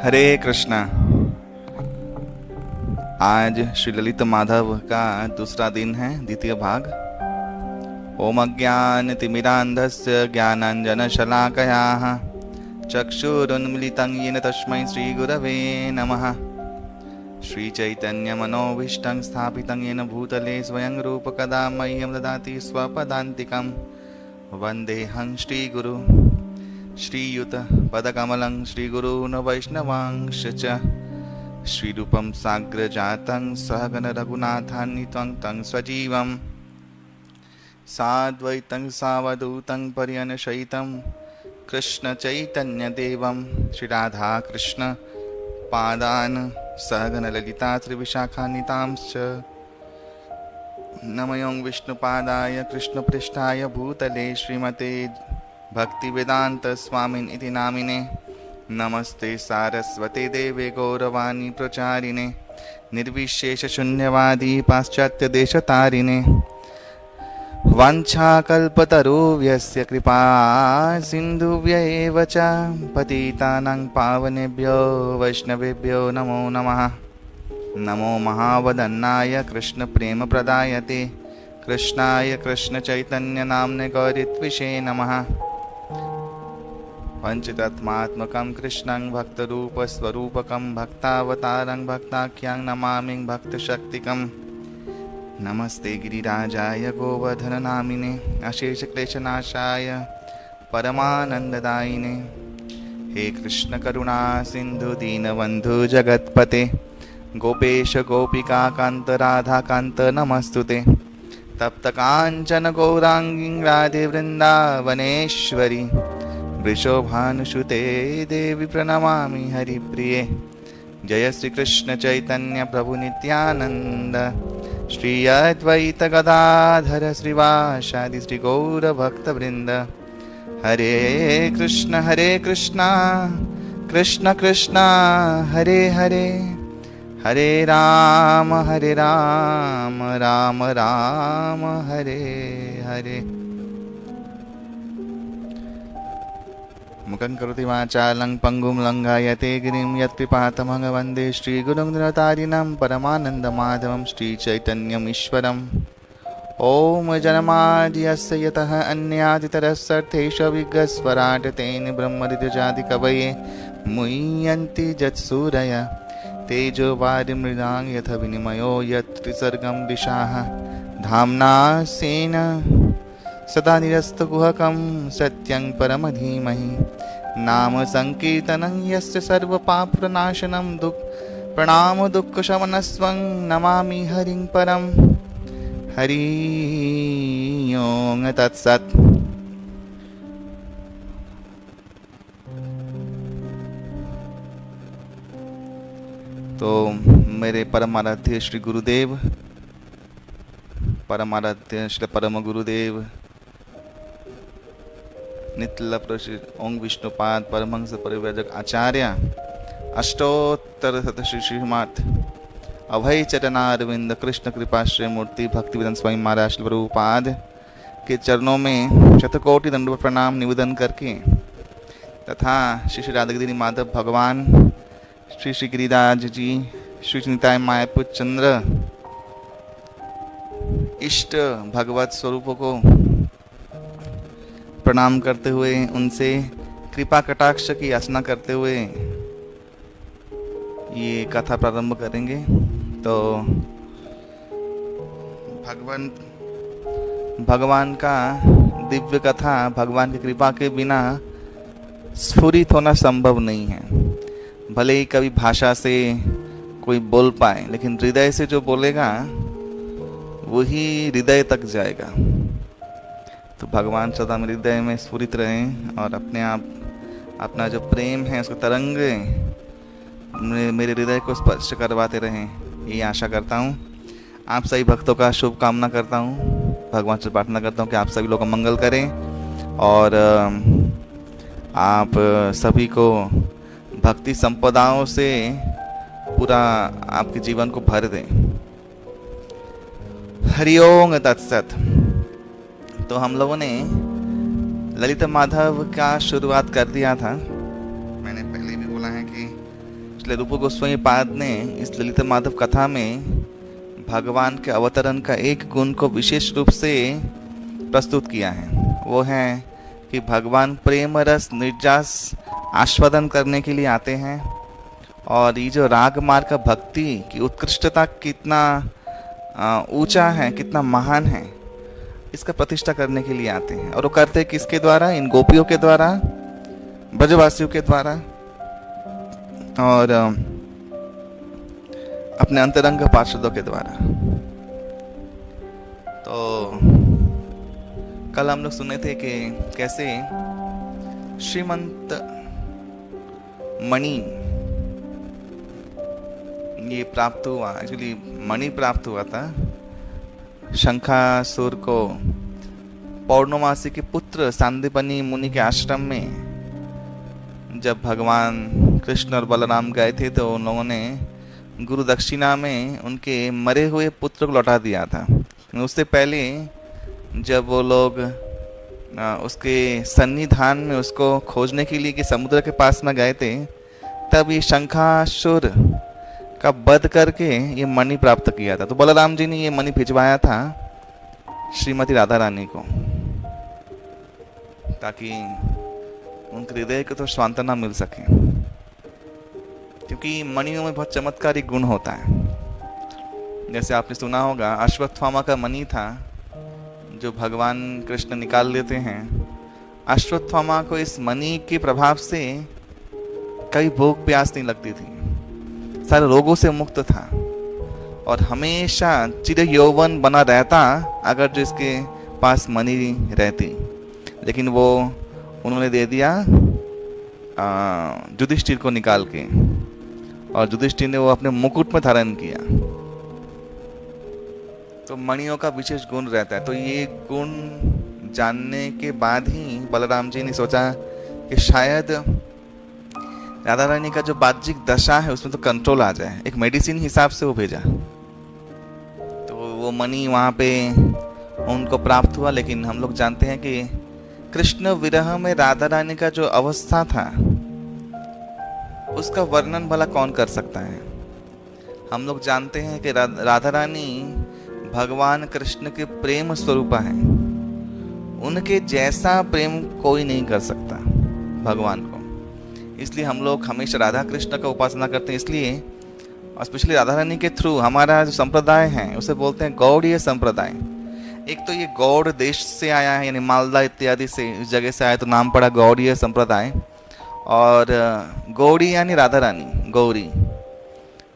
हरे कृष्णा। आज श्री ललित माधव का दूसरा दिन है, द्वितीय भाग। ओम अज्ञानतिमिरान्धस्य ज्ञानाञ्जनशलाकयाः चक्षुरुन्मिलितं येन तस्मै श्रीगुरवे नमः। श्रीचैतन्यमनोभीष्टं स्थापितं येन भूतले स्वयं रूपकदा मह्यं ददाति स्वपदान्तिकं। वन्देऽहं श्रीगुरु श्रीयुत पदकमलं श्रीगुरून् वैष्णवांश्च च। श्रीरूपं साग्रजातं सहगण रघुनाथान्वितं तं सजीवं साद्वैतं सावधूतं पर्यनशयितं कृष्ण चैतन्यदेवं श्रीराधा कृष्ण पादान् सहगण ललिता श्रीविशाखान्वितांश्च। नमो विष्णुपादाय कृष्णपृष्ठाय भूतले श्रीमते भक्तिवेदांत स्वामिन् इति नामिने। नमस्ते सारस्वते देवे गौरवाणी प्रचारिणे निर्विशेष शून्यवादी पाश्चात्य देशतारिणे। वाञ्छाकल्पतरुभ्यस्य कृपा सिन्धुभ्य एव च पतितानां पावनेभ्यो वैष्णवेभ्यो नमो नमः। नमो महावदन्नाय कृष्ण प्रेम प्रदायते कृष्णाय कृष्ण चैतन्य नाम्ने गौरित्विषे नमः। पंचतत्मात्मकं कृष्णं भक्तरूपस्वरूपकं भक्तावतारं भक्ताख्यं नमामि भक्तशक्तिकं। नमस्ते गिरिराजाय गोवर्धननामिने अशेषक्लेशनाशाय परमानन्ददायिने। हे कृष्ण करुणा सिन्धु दीनबन्धु जगत्पते गोपेश गोपिकान्त राधाकान्त नमस्तुते। तप्तकाञ्चन गौराङ्गी राधे वृन्दावनेश्वरी वृषभानुसुते देवी प्रणमामि हरिप्रिये। जय श्री कृष्ण चैतन्य प्रभु नित्यानंद श्री अद्वैत गदाधर श्रीवासादि श्री गौर भक्तवृंद। हरे कृष्ण कृष्ण कृष्ण हरे हरे हरे राम राम राम हरे हरे। मुखं करोति वाचालं पंगुं लंघयते गिरिं यत्कृपातमहं वन्दे श्रीगुरुं निरतारिणं परमानन्दमाधवं श्रीचैतन्यमीश्वरम्। ॐ जन्माद्यस्य यतः अन्यादितरस्सर्थेषु विघ्नस्वराट् तेन ब्रह्महृदयादिकवये मुह्यन्ति यत्सूरयः तेजो वारिमृगां यथा विनिमयो यत्र त्रिसर्गं दिशाः। धाम्ना स्वेन सदा निरस्तकुहकं सत्यं परमधीमहि। नाम संकीर्तनं यस्य सर्वपापप्रणाशनं प्रणामो दुःखशमनस्वं नमामि हरिं परं। हरि ओं तत्सत्। तो मेरे परमाराध्य श्री गुरुदेव, परमाराध्य श्री परम गुरुदेव नित्य ओं विष्णुपाद परमहंस परिव्राजक आचार्य अष्टोत्तर शत श्रीमत् अभय चरणारविंद कृष्ण कृपाश्रय मूर्ति भक्तिवेदांत स्वामी महाराज प्रभुपाद के चरणों में शतकोटि दंडवत प्रणाम निवेदन करके तथा श्री राधागिरी माधव भगवान श्री गिरिराज जी श्री निताय मायापुर चंद्र इष्ट भगवत स्वरूपों को प्रणाम करते हुए उनसे कृपा कटाक्ष की याचना करते हुए ये कथा प्रारंभ करेंगे। तो भगवान का दिव्य कथा भगवान की कृपा के बिना स्फुरित होना संभव नहीं है। भले ही कभी भाषा से कोई बोल पाए, लेकिन हृदय से जो बोलेगा वही हृदय तक जाएगा। तो भगवान सदा मेरे हृदय में स्फुरित रहें और अपने आप अपना जो प्रेम है उसको तरंग मेरे हृदय को स्पर्श करवाते रहें, यही आशा करता हूँ। आप सभी भक्तों का शुभ कामना करता हूँ। भगवान से प्रार्थना करता हूँ कि आप सभी लोग का मंगल करें और आप सभी को भक्ति संपदाओं से पूरा आपके जीवन को भर दें। हरि ओम तत्सत। तो हम लोगों ने ललित माधव का शुरुआत कर दिया था। मैंने पहले भी बोला है कि इसलिए रूप गोस्वामी पाद ने इस ललित माधव कथा में भगवान के अवतरण का एक गुण को विशेष रूप से प्रस्तुत किया है। वो है कि भगवान प्रेम रस निर्जास आस्वादन करने के लिए आते हैं, और ये जो राग मार्ग का भक्ति की उत्कृष्टता कितना ऊंचा है, कितना महान है, इसका प्रतिष्ठा करने के लिए आते हैं। और वो करते किसके द्वारा? इन गोपियों के द्वारा, ब्रजवासियों के द्वारा, और अपने अंतरंग पार्षदों के द्वारा। तो कल हम लोग सुने थे कि कैसे श्रीमंत मणि ये प्राप्त हुआ, एक्चुअली मणि प्राप्त हुआ था शंखासुर को पौर्णमासी के पुत्र सांदीपनि मुनि के आश्रम में। जब भगवान कृष्ण और बलराम गए थे तो उन लोगों ने गुरु दक्षिणा में उनके मरे हुए पुत्र को लौटा दिया था। उससे पहले जब वो लोग उसके सन्निधान में उसको खोजने के लिए कि समुद्र के पास में गए थे, तब ये शंखासुर का वध करके ये मणि प्राप्त किया था। तो बलराम जी ने ये मणि भिजवाया था श्रीमती राधा रानी को, ताकि उनके हृदय को तो सांत्वना मिल सके, क्योंकि मणियों में बहुत चमत्कारी गुण होता है। जैसे आपने सुना होगा अश्वत्थामा का मणि था जो भगवान कृष्ण निकाल लेते हैं। अश्वत्थामा को इस मणि के प्रभाव से कभी भूख प्यास नहीं लगती थी, सारे रोगों से मुक्त था, और हमेशा चिर यौवन बना रहता अगर जो इसके पास मणि रहती। लेकिन वो उन्होंने दे दिया युधिष्ठिर को निकाल के, और युधिष्ठिर ने वो अपने मुकुट में धारण किया। तो मणियों का विशेष गुण रहता है। तो ये गुण जानने के बाद ही बलराम जी ने सोचा कि शायद राधा रानी का जो बाह्यिक दशा है उसमें तो कंट्रोल आ जाए, एक मेडिसिन हिसाब से वो भेजा। तो वो मणि वहाँ पे उनको प्राप्त हुआ। लेकिन हम लोग जानते हैं कि कृष्ण विरह में राधा रानी का जो अवस्था था उसका वर्णन भला कौन कर सकता है। हम लोग जानते हैं कि राधा रानी भगवान कृष्ण के प्रेम स्वरूपा है, उनके जैसा प्रेम कोई नहीं कर सकता भगवान को। इसलिए हम लोग हमेशा राधा कृष्ण का उपासना करते हैं। इसलिए और स्पेशली राधा रानी के थ्रू हमारा जो संप्रदाय है उसे बोलते हैं गौड़ीय संप्रदाय। एक तो ये गौड़ देश से आया है, यानी मालदा इत्यादि से इस जगह से आया, तो नाम पड़ा गौड़ीय संप्रदाय। और गौड़ी यानी राधा रानी, गौरी।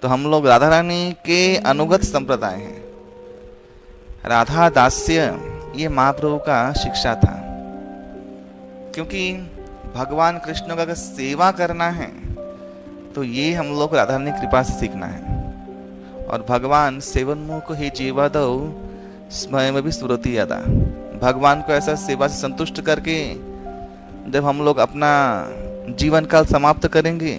तो हम लोग राधा रानी के अनुगत संप्रदाय हैं। राधा दास्य ये महाप्रभु का शिक्षा था, क्योंकि भगवान कृष्ण का अगर सेवा करना है तो ये हम लोग राधा रानी कृपा से सीखना है। और भगवान सेवन्मुख ही जीवादौ स्वयं भी सुरति अदा। भगवान को ऐसा सेवा से संतुष्ट करके जब हम लोग अपना जीवन काल समाप्त करेंगे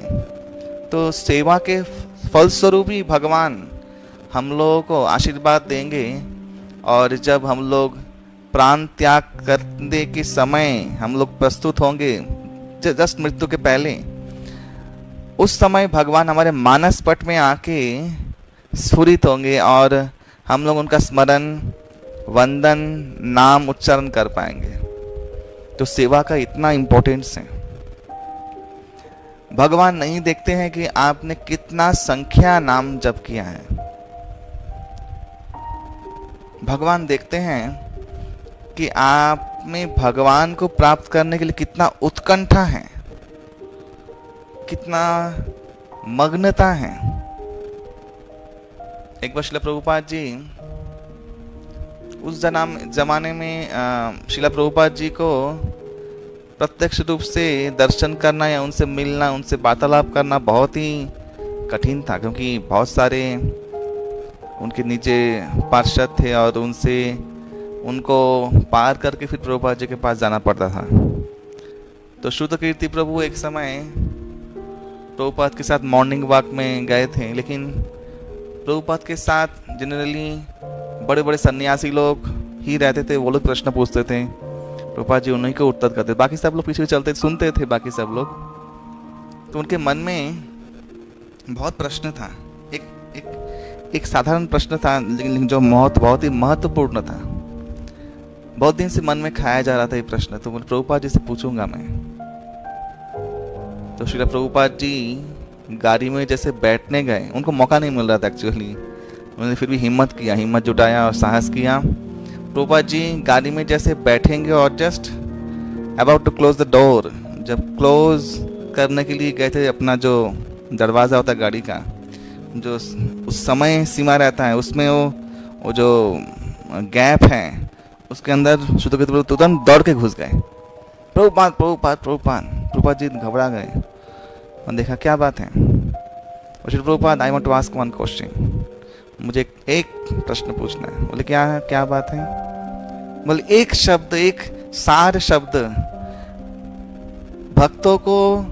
तो सेवा के फलस्वरूप ही भगवान हम लोगों को आशीर्वाद देंगे। और जब हम लोग प्राण त्याग करने के समय हम लोग प्रस्तुत होंगे, जस्ट मृत्यु के पहले, उस समय भगवान हमारे मानस पट में आके स्फुरित होंगे और हम लोग उनका स्मरण, वंदन, नाम उच्चारण कर पाएंगे। तो सेवा का इतना इम्पोर्टेंस है। भगवान नहीं देखते हैं कि आपने कितना संख्या नाम जप किया है, भगवान देखते हैं कि आप में भगवान को प्राप्त करने के लिए कितना उत्कंठा है, कितना मग्नता है। एक बार श्रील प्रभुपाद जी, उस जमाने में श्रील प्रभुपाद जी को प्रत्यक्ष रूप से दर्शन करना या उनसे मिलना, उनसे वार्तालाप करना बहुत ही कठिन था, क्योंकि बहुत सारे उनके नीचे पार्षद थे और उनको पार करके फिर प्रभुपाद जी के पास जाना पड़ता था। तो शुद्ध कीर्ति प्रभु एक समय प्रभुपाद के साथ मॉर्निंग वॉक में गए थे, लेकिन प्रभुपाद के साथ जनरली बड़े बड़े सन्यासी लोग ही रहते थे। वो लोग प्रश्न पूछते थे, प्रभुपाद जी उन्हीं को उत्तर करते, बाकी सब लोग पीछे चलते सुनते थे बाकी सब लोग। तो उनके मन में बहुत प्रश्न था, एक एक साधारण प्रश्न था, लेकिन जो बहुत ही महत्वपूर्ण था। बहुत दिन से मन में खाया जा रहा था ये प्रश्न, तो बोले प्रभुपाद जी से पूछूंगा मैं। तो श्रील प्रभुपाद जी गाड़ी में जैसे बैठने गए, उनको मौका नहीं मिल रहा था एक्चुअली, उन्होंने फिर भी हिम्मत जुटाया और साहस किया। प्रभुपाद जी गाड़ी में जैसे बैठेंगे और just about to close the door, जब क्लोज करने के लिए गए थे, अपना जो दरवाज़ा होता है गाड़ी का, जो उस समय सीमा रहता है, उसमें वो जो गैप है, उसके अंदर शुद्ध के तुरंत दौड़ के घुस गए। प्रभुपाद प्रभुपाद प्रभुपाद प्रभुपाद जी घबरा गए और देखा क्या बात है। और Shri Prabhupad, I want to ask one question, मुझे एक प्रश्न पूछना है। बोले क्या बात है? बोले एक शब्द, एक सार शब्द भक्तों को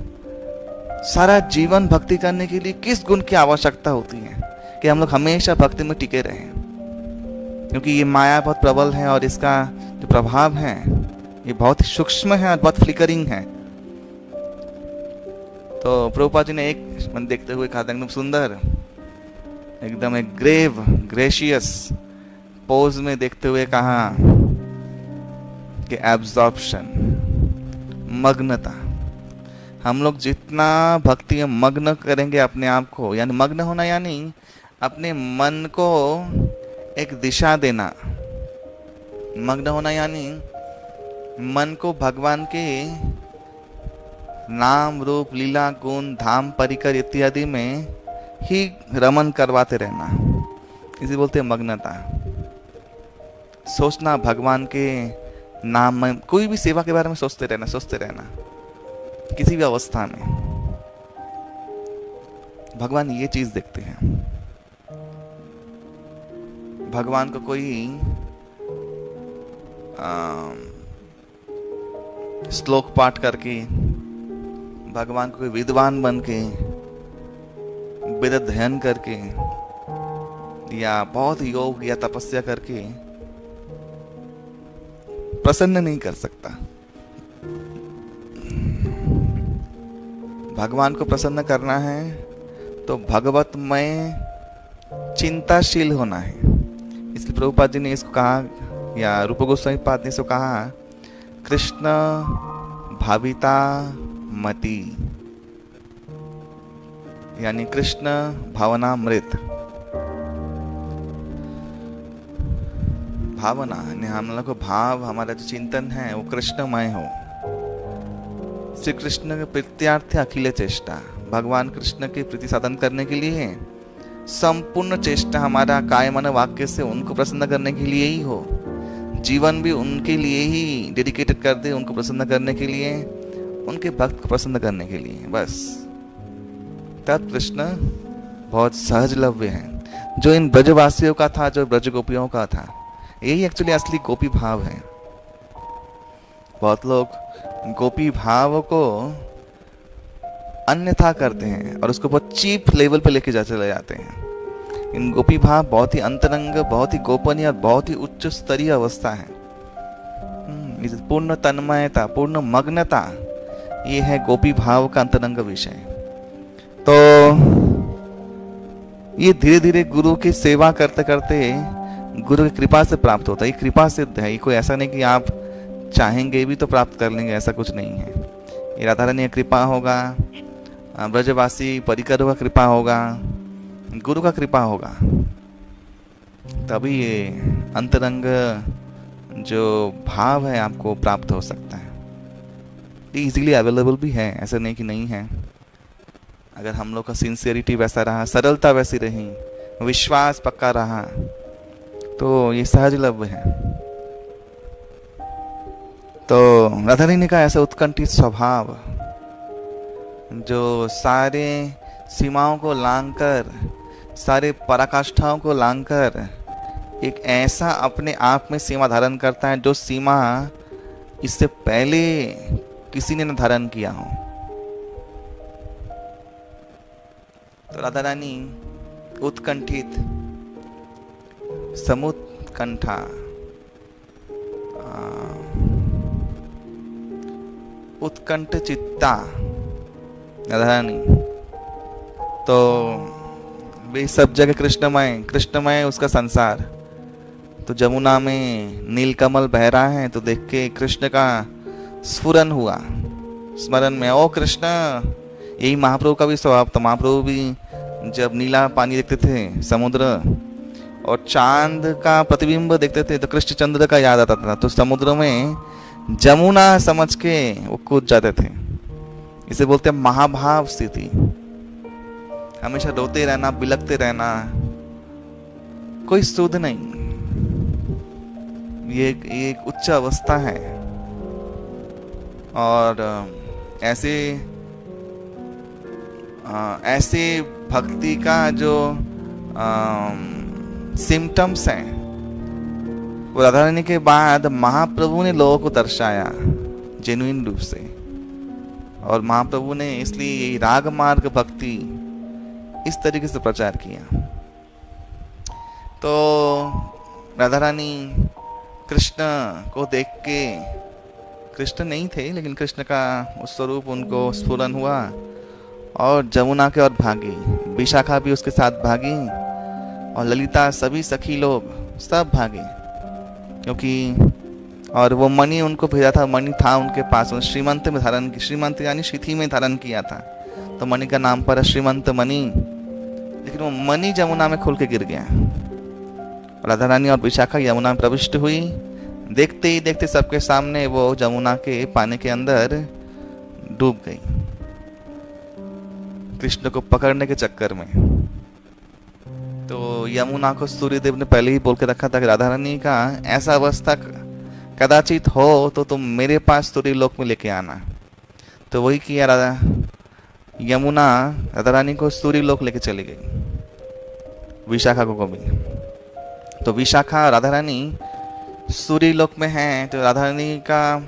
सारा जीवन भक्ति करने के लिए किस गुण की आवश्यकता होती है कि हम लोग हमेशा भक्ति में टिके रहें? क्योंकि ये माया बहुत प्रबल है और इसका जो प्रभाव है ये बहुत ही सूक्ष्म है और बहुत फ्लिकरिंग है। तो प्रभुपाद जी ने एक मन देखते हुए कहा, एकदम सुंदर, एकदम एक ग्रेशियस पोज में देखते हुए कहा कि एब्जॉर्प्शन, मग्नता। हम लोग जितना भक्ति में मग्न करेंगे अपने आप को, यानी मग्न होना यानी अपने मन को एक दिशा देना। मग्न होना यानी मन को भगवान के नाम रूप लीला गुण धाम परिकर इत्यादि में ही रमन करवाते रहना, इसे बोलते हैं मग्नता। सोचना भगवान के नाम में, कोई भी सेवा के बारे में सोचते रहना किसी भी अवस्था में। भगवान ये चीज देखते हैं। भगवान को कोई श्लोक पाठ करके, भगवान को कोई विद्वान बन के, वेद अध्ययन करके, या बहुत योग या तपस्या करके प्रसन्न नहीं कर सकता। भगवान को प्रसन्न करना है तो भगवत में चिंताशील होना है। इसलिए प्रभुपाद जी ने इसको कहा, या रूप गोस्वामी पाद ने इसको कहा, कृष्ण भाविता मति, यानी कृष्ण भावनामृत। भावना यानी हम लोग को भाव, हमारा जो चिंतन है वो कृष्णमय हो। श्री कृष्ण के प्रीत्यार्थ अखिल चेष्टा, भगवान कृष्ण की प्रीति साधन करने के लिए संपूर्ण चेष्टा हमारा काय मन वाक्य से उनको प्रसन्न करने के लिए ही हो। जीवन भी उनके लिए ही डेडिकेटेड कर दे, उनको प्रसन्न करने के लिए, उनके भक्त को प्रसन्न करने के लिए, बस। तब कृष्ण बहुत सहजलभ्य है, जो इन ब्रजवासियों का था, जो ब्रज गोपियों का था। यही एक्चुअली असली गोपी भाव है। बहुत लोग गोपी भाव को अन्यथा करते हैं और उसको बहुत चीप लेवल पे लेके चले जाते हैं। इन गोपी भाव बहुत ही अंतरंग, बहुत ही गोपनीय और बहुत ही उच्च स्तरीय अवस्था है। पूर्ण तन्मयता, पूर्ण मग्नता, ये है गोपी भाव का अंतरंग विषय। तो ये धीरे धीरे गुरु की सेवा करते करते गुरु की कृपा से प्राप्त होता है। ये कृपा सिद्ध है, ये कोई ऐसा नहीं कि आप चाहेंगे भी तो प्राप्त कर लेंगे, ऐसा कुछ नहीं है। ये राधा रानी की कृपा होगा, ब्रजवासी परिकरों का कृपा होगा, गुरु का कृपा होगा, तभी ये अंतरंग जो भाव है आपको प्राप्त हो सकता है। ये इजीली अवेलेबल भी है, ऐसा नहीं कि नहीं है। अगर हम लोग का सिंसियरिटी वैसा रहा, सरलता वैसी रही, विश्वास पक्का रहा, तो ये सहजलभ्य है। तो राधा रानी का ऐसा उत्कंठित स्वभाव, जो सारे सीमाओं को लांघकर, सारे पराकाष्ठाओं को लांघकर एक ऐसा अपने आप में सीमा धारण करता है जो सीमा इससे पहले किसी ने न धारण किया हो। तो राधा रानी उत्कंठित, समुत्कंठा, उत्कंठ चित्ता राधा रानी, तो वे सब जगह कृष्णमय, कृष्णमय उसका संसार। तो जमुना में नीलकमल बह रहा है तो देख के कृष्ण का स्फुरन हुआ, स्मरण में, ओ कृष्ण। यही महाप्रभु का भी स्वभाव था। महाप्रभु भी जब नीला पानी देखते थे, समुद्र, और चांद का प्रतिबिंब देखते थे तो कृष्ण चंद्र का याद आता था, तो समुद्र में जमुना समझ के वो कूद जाते थे। इसे बोलते हैं महाभाव स्थिति। हमेशा रोते रहना, बिलखते रहना, कोई सुध नहीं। ये एक उच्च अवस्था है। और ऐसे भक्ति का जो सिम्टम्स हैं, वो राधा रानी के बाद महाप्रभु ने लोगों को दर्शाया जेन्युइन रूप से। और महाप्रभु ने इसलिए राग मार्ग भक्ति इस तरीके से प्रचार किया। तो राधा रानी कृष्ण को देख के, कृष्ण नहीं थे लेकिन कृष्ण का उस स्वरूप उनको स्फुरन हुआ और जमुना के ओर भागी। विशाखा भी उसके साथ भागी और ललिता, सभी सखी लोग सब भागे, क्योंकि और वो मणि उनको भेजा था, मणि था उनके पास, श्रीमंत में धारण की, श्रीमंत यानी शिथि में धारण किया था, तो मणि का नाम पर श्रीमंत मणि। लेकिन वो मणि जमुना में खुल के गिर गया। राधा रानी और विशाखा यमुना में प्रविष्ट हुई। देखते ही देखते सबके सामने वो जमुना के पानी के अंदर डूब गई, कृष्ण को पकड़ने के चक्कर में। तो यमुना को सूर्यदेव ने पहले ही बोल के रखा था कि राधा रानी का ऐसा अवस्था कदाचित हो तो तुम मेरे पास सूर्य लोक में लेके आना। तो वही किया, राधा यमुना राधा रानी को सूर्य लोक लेके चली गई, विशाखा को भी। तो विशाखा राधा रानी सूर्य लोक में है, तो राधा रानी का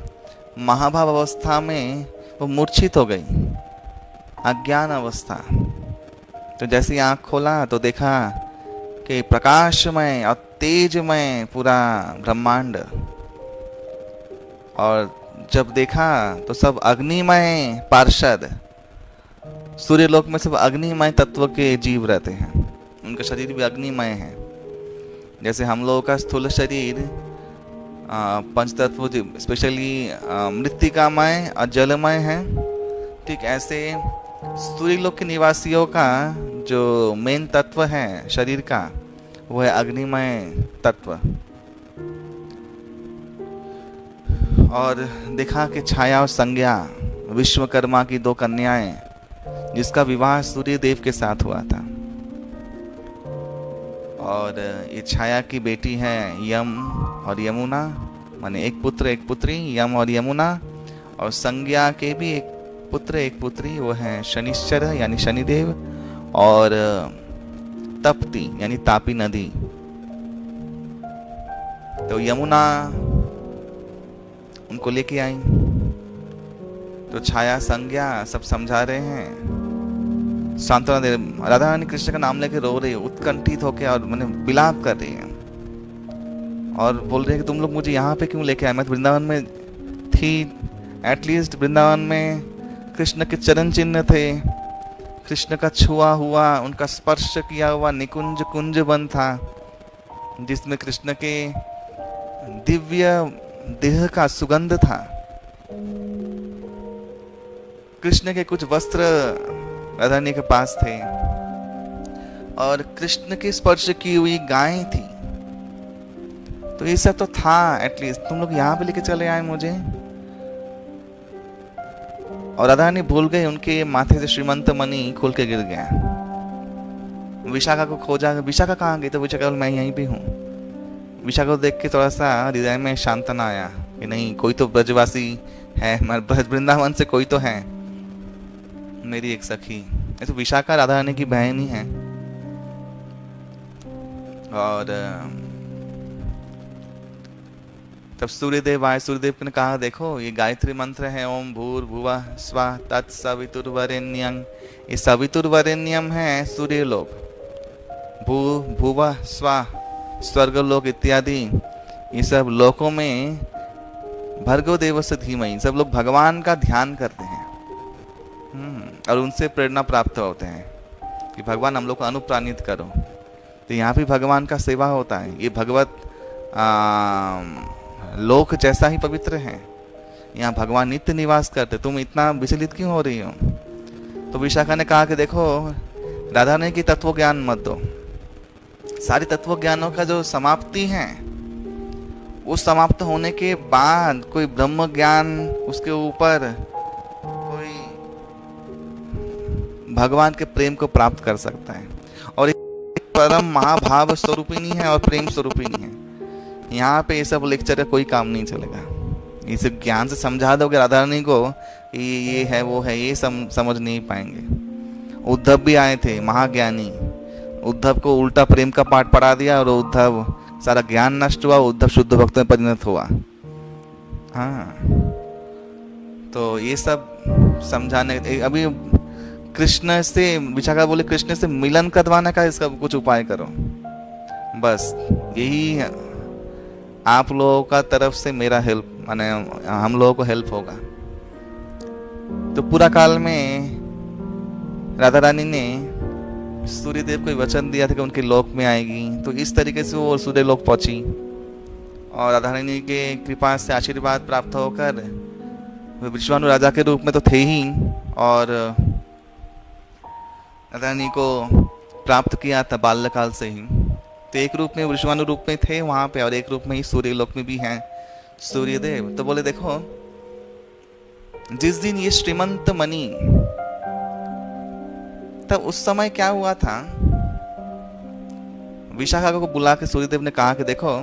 महाभाव अवस्था में वो मूर्छित हो गई, अज्ञान अवस्था। तो जैसे ही आँख खोला तो देखा कि प्रकाशमय और तेजमय पूरा ब्रह्मांड, और जब देखा तो सब अग्निमय पार्षद, सूर्यलोक में सब अग्निमय तत्व के जीव रहते हैं, उनका शरीर भी अग्निमय है। जैसे हम लोगों का स्थूल शरीर पंचतत्व स्पेशली मृत्तिकामय और जलमय है, ठीक ऐसे सूर्यलोक के निवासियों का जो मेन तत्व है शरीर का, वो है अग्निमय तत्व। और देखा कि छाया और संज्ञा विश्वकर्मा की दो कन्याएं, जिसका विवाह सूर्य देव के साथ हुआ था। और ये छाया की बेटी है यम और यमुना, माने एक पुत्र एक पुत्री, यम और यमुना। और संज्ञा के भी एक पुत्र एक पुत्री, वो है शनिश्चर यानी शनिदेव, और तप्ती यानी तापी नदी। तो यमुना उनको लेके आई, तो छाया संज्ञा सब समझा रहे हैं, सांत्वना दे। राधा रानी कृष्ण का नाम लेके रो रही है, उत्कंठित होके, और मैंने विलाप कर रही है और बोल रही है कि तुम लोग मुझे यहाँ पे क्यों लेके आए, मैं तो वृंदावन में थी। एटलीस्ट वृंदावन में कृष्ण के चरण चिन्ह थे, कृष्ण का छुआ हुआ, उनका स्पर्श किया हुआ निकुंज कुंज बन था, जिसमें कृष्ण के दिव्य देह का सुगंध था। कृष्ण के कुछ वस्त्र राधा रानी के पास थे, और कृष्ण के स्पर्श की हुई गायें थी। तो ये सब तो था, एटलीस्ट तुम लोग यहाँ पे लेके चले आए मुझे। और राधा रानी भूल गई, उनके माथे से श्रीमंत मणि खुल के गिर गया। विशाखा को खोजा, विशाखा कहाँ गई, तो विशाखा मैं यहीं पे हूँ। विशाखा को देख के थोड़ा सा हृदय में शांतना आया कि नहीं, कोई तो ब्रजवासी है, वृंदावन से कोई तो है, मेरी एक सखी। तो विशाखा राधा रानी की बहन ही है। और तब सूर्यदेव आए। सूर्यदेव ने कहा, देखो ये गायत्री मंत्र है, ओम भूर्भुवः स्वः तत्सवितुर्वरेण्यं। ये सवितुर्वरेण्यम है सूर्यलोक, भू भुवः स्वः स्वर्गलोक इत्यादि, ये सब लोकों में भर्गो देवस्य धीमहि, सब लोग भगवान का ध्यान करते हैं और उनसे प्रेरणा प्राप्त होते हैं। कि भगवान हम लोग को अनुप्राणित करो। तो यहाँ भी भगवान का सेवा होता है। ये भगवत लोक जैसा ही पवित्र है। यहाँ भगवान नित्य निवास करते, तुम इतना विचलित क्यों हो रही हो? तो विशाखा ने कहा कि देखो, राधा रानी की तत्व ज्ञान मत दो। सारी तत्व ज्ञानों का जो समाप्ति है, उस समाप्त होने के बाद कोई ब्रह्म ज्ञान, उसके ऊपर कोई भगवान के प्रेम को प्राप्त कर सकता है। और परम महाभाव स्वरूपिणी है और प्रेम स्वरूपिणी है। यहाँ पे ये सब लेक्चर का कोई काम नहीं चलेगा। इसे ज्ञान से समझा दोगे राधा रानी को ये है वो है, ये समझ नहीं पाएंगे। उद्धव भी आए थे, महाज्ञानी। उद्धव को उल्टा प्रेम का पाठ पढ़ा दिया और उद्धव सारा ज्ञान नष्ट हुआ, उद्धव शुद्ध भक्त में परिणत हुआ। हाँ, तो ये सब समझाने, अभी कृष्ण से, विशाखा बोले कृष्ण से मिलन करवाने का इसका कुछ उपाय करो। बस यही है, आप लोगों का तरफ से मेरा हेल्प, माने हम लोगों को हेल्प होगा। तो पूरा काल में राधा रानी ने सूर्यदेव को वचन दिया था कि उनके लोक में आएगी। तो इस तरीके से वो सूर्य लोक पहुंची और राधा रानी के कृपा से आशीर्वाद प्राप्त होकर विश्वानु राजा के रूप में तो थे ही, और राधा रानी को प्राप्त किया था बाल्यकाल से ही। तो एक रूप में विश्वानु रूप में थे वहां पे, और एक रूप में ही सूर्य लोक में भी हैं सूर्यदेव। तो बोले देखो, जिस दिन ये श्रीमंत मणि, तब उस समय क्या हुआ था, विशाखा को बुला के सूर्यदेव ने कहा कि देखो,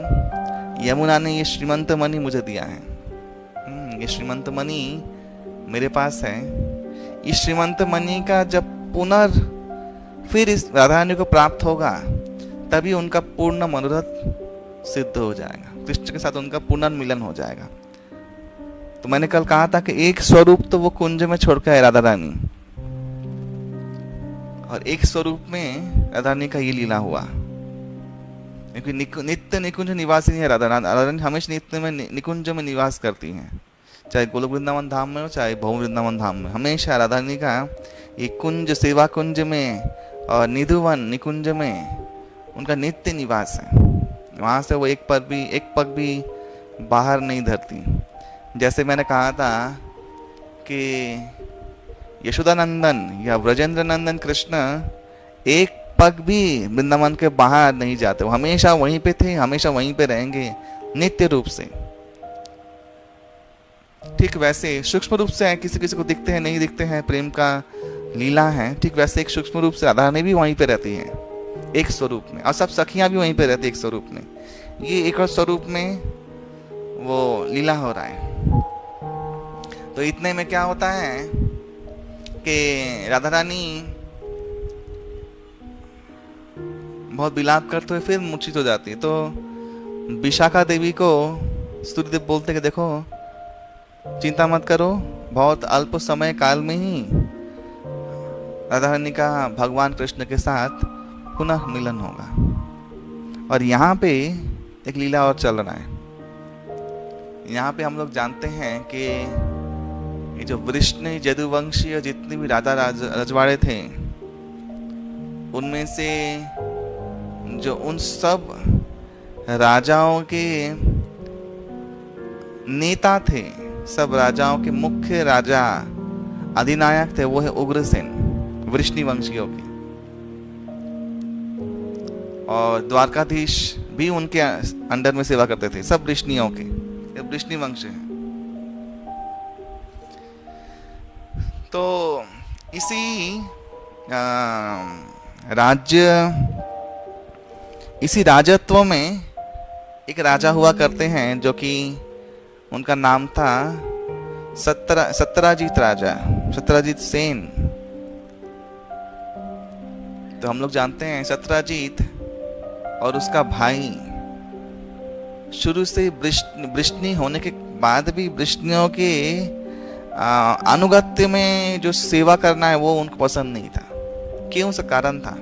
यमुना ने ये श्रीमंत मणि मुझे दिया है। ये श्रीमंत मणि मेरे पास है। इस श्रीमंत मणि का जब फिर इस राधा रानी को प्राप्त होगा, तभी उनका पूर्ण मनोरथ सिद्ध हो जाएगा, कृष्ण के साथ उनका पुनर्मिलन हो जाएगा। तो मैंने कल कहा था कि एक स्वरूप तो वो कुंज में छोड़ के है राधा रानी, और एक स्वरूप में राधा रानी का ये लीला हुआ। क्योंकि नित्य निकुंज निवासी है राधा रानी, हमेशा नित्य में निकुंज में निवास करती हैं, चाहे गोलोक वृंदावन धाम में हो चाहे भव वृंदावन धाम में। हमेशा राधा रानी का ये कुंज, सेवा कुंज में और निधुवन निकुंज में उनका नित्य निवास है। वहाँ से वो एक पग भी बाहर नहीं धरती। जैसे मैंने कहा था कि यशोदानंदन या व्रजेंद्र नंदन कृष्ण एक पग भी वृंदावन के बाहर नहीं जाते, वो हमेशा वहीं पे थे, हमेशा वहीं पे रहेंगे नित्य रूप से। ठीक वैसे सूक्ष्म रूप से किसी किसी को दिखते हैं, नहीं दिखते हैं, प्रेम का लीला है। ठीक वैसे एक सूक्ष्म रूप से राधा रानी भी वहीं पे रहती हैं, एक स्वरूप में, और सब सखियां भी वहीं पे रहती एक स्वरूप में। ये एक और स्वरूप में वो लीला हो रहा है। तो इतने में क्या होता है कि राधा रानी बहुत विलाप करते हुए फिर मूर्छित हो जाती है। तो विशाखा देवी को सूर्यदेव बोलते कि देखो, चिंता मत करो, बहुत अल्प समय काल में ही राधा रानी का भगवान कृष्ण के साथ पुनः मिलन होगा। और यहाँ पे एक लीला और चल रहा है। यहाँ पे हम लोग जानते हैं कि ये जो वृष्णि यदुवंशीय जितने भी राजा रजवाड़े थे, उनमें से जो उन सब राजाओं के नेता थे, सब राजाओं के मुख्य राजा अधिनायक थे, वो है उग्रसेन, वृष्णि वंशियों के। और द्वारकाधीश भी उनके अंडर में सेवा करते थे, सब वृष्णियों के, ये वृष्णि वंश है। तो इसी राजत्व में एक राजा हुआ करते हैं, जो कि उनका नाम था सत्यराजीत राजा, सत्यराजीत सेन। तो हम लोग जानते हैं सत्यराजीत और उसका भाई शुरू से वृष्णि होने के बाद भी वृष्णियों के अनुगत्य में जो सेवा करना है वो उनको पसंद नहीं था। क्यों? उसका कारण था।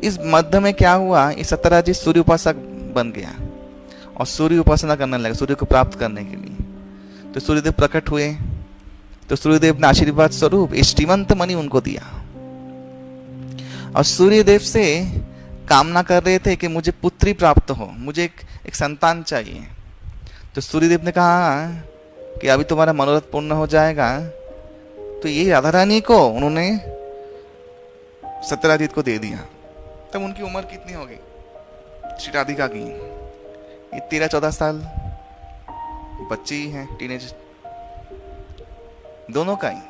इस मध्य में क्या हुआ, इस सत्यराजीत सूर्य उपासक बन गया और सूर्य उपासना करने लगा सूर्य को प्राप्त करने के लिए। तो सूर्यदेव प्रकट हुए, तो सूर्यदेव ने आशीर्वाद स्वरूप श्रीमंत मणि उनको दिया। और सूर्यदेव से कामना कर रहे थे कि मुझे पुत्री प्राप्त हो, मुझे एक संतान चाहिए। तो सूर्यदेव ने कहा कि अभी तुम्हारा मनोरथ पूर्ण हो जाएगा। तो ये राधा रानी को उन्होंने सत्यराजीत को दे दिया। तब उनकी उम्र कितनी होगी श्री राधिका की? ये 13-14 साल बच्ची ही है, टीनेज दोनों का ही।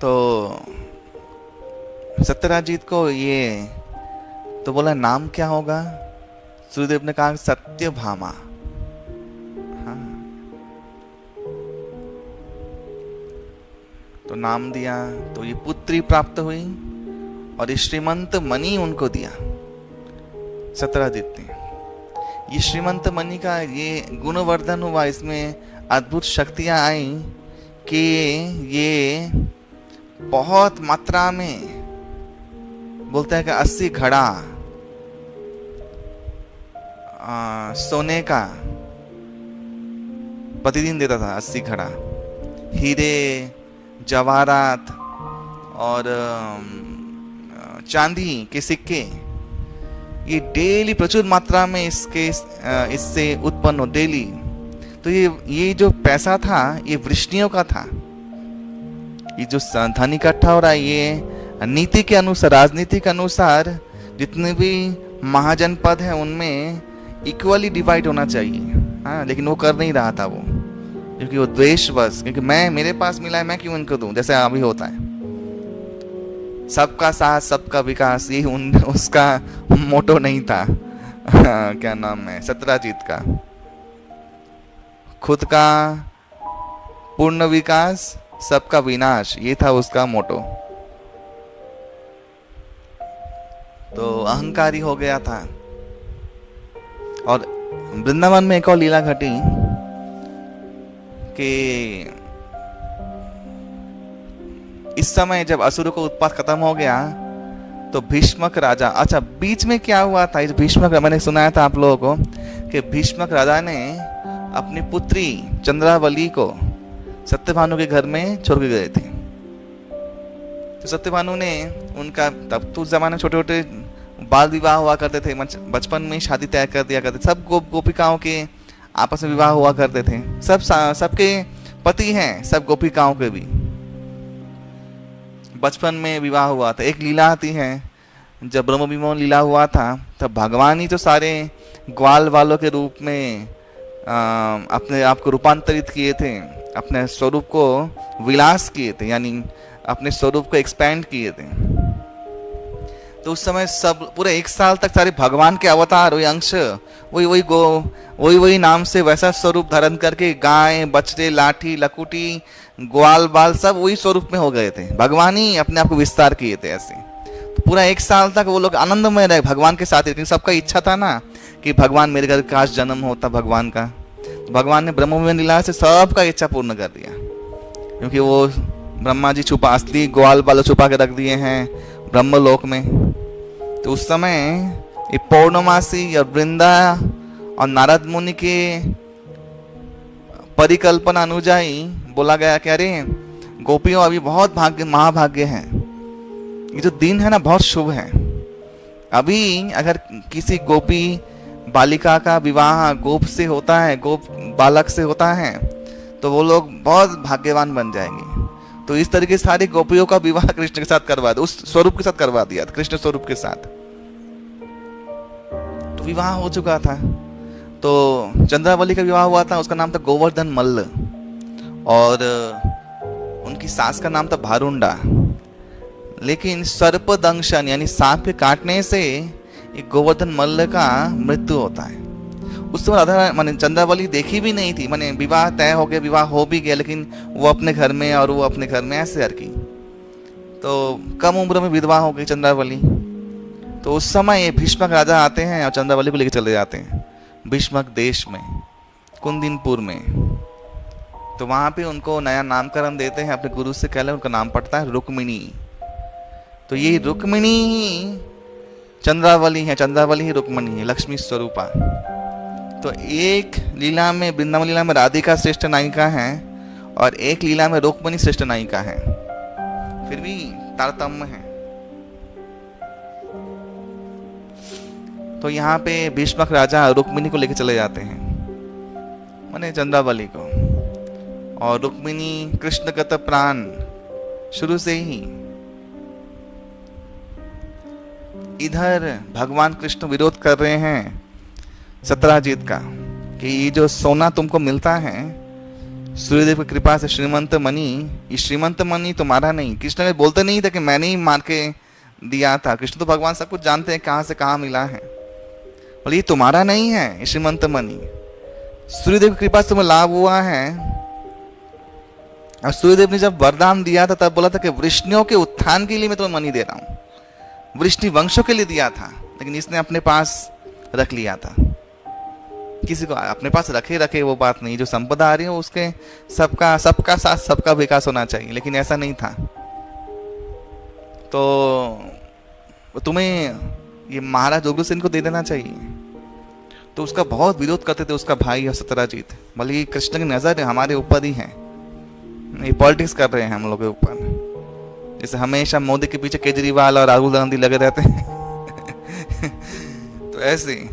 तो सत्यराजीत को ये तो बोला नाम क्या होगा? सूर्यदेव ने कहा सत्यभामा। हाँ, तो नाम दिया। तो ये पुत्री प्राप्त हुई और ये श्रीमंत मणि उनको दिया सत्यराजीत ने। ये श्रीमंत मणि का ये गुणवर्धन हुआ, इसमें अद्भुत शक्तियां आई कि ये बहुत मात्रा में, बोलते हैं कि 80 घड़ा सोने का प्रतिदिन देता था। 80 घड़ा हीरे जवाहरात और चांदी के सिक्के, ये डेली प्रचुर मात्रा में इससे उत्पन्न हो डेली। तो ये जो पैसा था ये वृष्णियों का था। ये जो धन इकट्ठा हो रहा है ये नीति के अनुसार, राजनीति के अनुसार जितने भी महाजनपद हैं उनमें इक्वली डिवाइड होना चाहिए। हाँ, लेकिन वो कर नहीं रहा था वो, क्योंकि वो द्वेष बस, क्योंकि मेरे पास मिला है मैं क्यों इनको दूं, जैसे अभी होता है। सबका साथ सबका विकास, ये उसका मोटो नहीं था। क्या नाम है सत्यराजीत का? खुद का पूर्ण विकास, सबका विनाश, ये था उसका मोटो। तो अहंकारी हो गया था। और वृंदावन में एक और लीला घटी कि इस समय जब असुरों का उत्पात खत्म हो गया तो भीष्मक राजा, अच्छा बीच में क्या हुआ था, इस भीष्मक, मैंने सुनाया था आप लोगों को कि भीष्मक राजा ने अपनी पुत्री चंद्रावली को सत्यभानु के घर में छोड़ के गए थे। तो सत्यभानु ने उनका, तब तो उस जमाने छोटे छोटे बाल विवाह हुआ करते थे, बचपन में शादी तय कर दिया करते, सब गोपिकाओं के आपस में विवाह हुआ करते थे। सबके पति हैं, सब गोपिकाओं के भी बचपन में विवाह हुआ था। एक लीला आती है, जब ब्रह्म विमोहन लीला हुआ था तब भगवान ही तो सारे ग्वाल वालों के रूप में अपने आप को रूपांतरित किए थे, अपने स्वरूप को विलास किए थे, यानी अपने स्वरूप को एक्सपेंड किए थे। तो उस समय सब पूरे 1 साल तक सारे भगवान के अवतार, वही अंश, वही नाम से वैसा स्वरूप धारण करके गाय, बछड़े, लाठी, लकुटी, ग्वाल बाल सब वही स्वरूप में हो गए थे। भगवान ही अपने आप को विस्तार किए थे ऐसे। तो पूरा 1 साल तक वो लोग आनंदमय रहे भगवान के साथ, लेकिन सबका इच्छा था ना कि भगवान मेरे घर काश जन्म होता भगवान का। तो भगवान ने ब्रह्म विमोहन लीला से सबका इच्छा पूर्ण कर दिया, क्योंकि वो ब्रह्मा जी असली ग्वाल बाल छुपा के रख दिए हैं ब्रह्मलोक में। तो उस समय ये पौर्णमासी और वृंदा और नारद मुनि के परिकल्पना अनुजाई बोला गया कि अरे गोपियों अभी बहुत महाभाग्य है, ये जो दिन है ना बहुत शुभ है। अभी अगर किसी गोपी बालिका का विवाह गोप से होता है, गोप बालक से होता है, तो वो लोग बहुत भाग्यवान बन जाएंगे। तो इस तरीके से सारी गोपियों का विवाह कृष्ण के साथ करवा दिया, उस स्वरूप के साथ करवा दिया, कृष्ण स्वरूप के साथ। तो विवाह हो चुका था। तो चंद्रावली का विवाह हुआ था, उसका नाम था गोवर्धन मल्ल, और उनकी सास का नाम था भारुंडा। लेकिन सर्पदंशन यानी सांप के काटने से एक गोवर्धन मल्ल का मृत्यु होता है। उस समय राधा माने चंद्रावली देखी भी नहीं थी, माने विवाह तय हो गया, विवाह हो भी गया, लेकिन वो अपने घर में और वो अपने घर में ऐसे हर की। तो कम उम्र में विधवा हो गई चंद्रावली। तो उस समय ये भीष्मक राजा आते हैं और चंद्रावली को लेकर चले जाते हैं भीष्मक देश में, कुंदिनपुर में। तो वहां पे उनको नया नामकरण देते हैं, अपने गुरु से कहले, उनका नाम पड़ता है रुक्मिणी। तो ये रुक्मिणी ही चंद्रावली है, चंद्रावली ही रुक्मिणी है, लक्ष्मी स्वरूपा। तो एक लीला में, वृंदावन लीला में राधिका श्रेष्ठ नायिका है और एक लीला में रुक्मिणी श्रेष्ठ नायिका है। फिर भी तारतम्य है। तो यहाँ पे भीष्मक राजा रुक्मिणी को लेकर चले जाते हैं, माने चंद्रावली को, और रुक्मिणी कृष्णगत प्राण शुरू से ही। इधर भगवान कृष्ण विरोध कर रहे हैं सत्यराजीत का कि ये जो सोना तुमको मिलता है सूर्यदेव की कृपा से, श्रीमंत मणि, ये श्रीमंत मणि तुम्हारा नहीं। कृष्ण बोलते नहीं था कि मैंने ही मार के दिया था। कृष्ण तो भगवान सब कुछ जानते हैं कहाँ से कहाँ मिला है। बोले ये तुम्हारा नहीं है, ये श्रीमंत मणि सूर्यदेव की कृपा से तुम्हें लाभ हुआ है। और सूर्यदेव ने जब वरदान दिया था तब बोला था कि वृष्णियों के उत्थान के लिए मैं तुम्हें मणि दे रहा हूँ, वृष्णि वंशों के लिए दिया था, लेकिन इसने अपने पास रख लिया था। किसी को अपने पास रखे वो बात नहीं, जो संपदा आ रही है उसके सबका साथ सबका विकास होना चाहिए, लेकिन ऐसा नहीं था। तो तुम्हें ये महाराज उग्रसेन को दे देना चाहिए। तो उसका बहुत विरोध करते थे उसका भाई और सत्यराजीत। बल्कि कृष्ण की नजर हमारे ऊपर ही है, ये पॉलिटिक्स कर रहे हैं हम लोग के ऊपर। जैसे हमेशा मोदी के पीछे केजरीवाल और राहुल गांधी लगे रहते हैं तो ऐसे ही।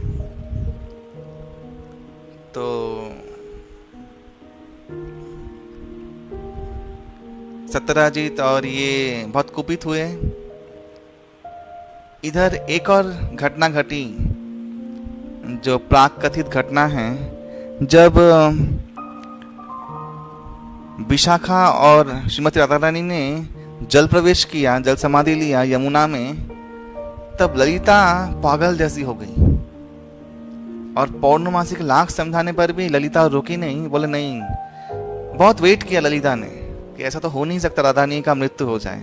तो सत्यराजीत और ये बहुत कुपित हुए। इधर एक और घटना घटी जो प्राक कथित घटना है। जब विशाखा और श्रीमती राधा रानी ने जल प्रवेश किया, जल समाधि लिया यमुना में, तब ललिता पागल जैसी हो गई। और पौर्णमासी के लाख समझाने पर भी ललिता रुकी नहीं। बोले नहीं, बहुत वेट किया ललिता ने कि ऐसा तो हो नहीं सकता राधा रानी का मृत्यु हो जाए,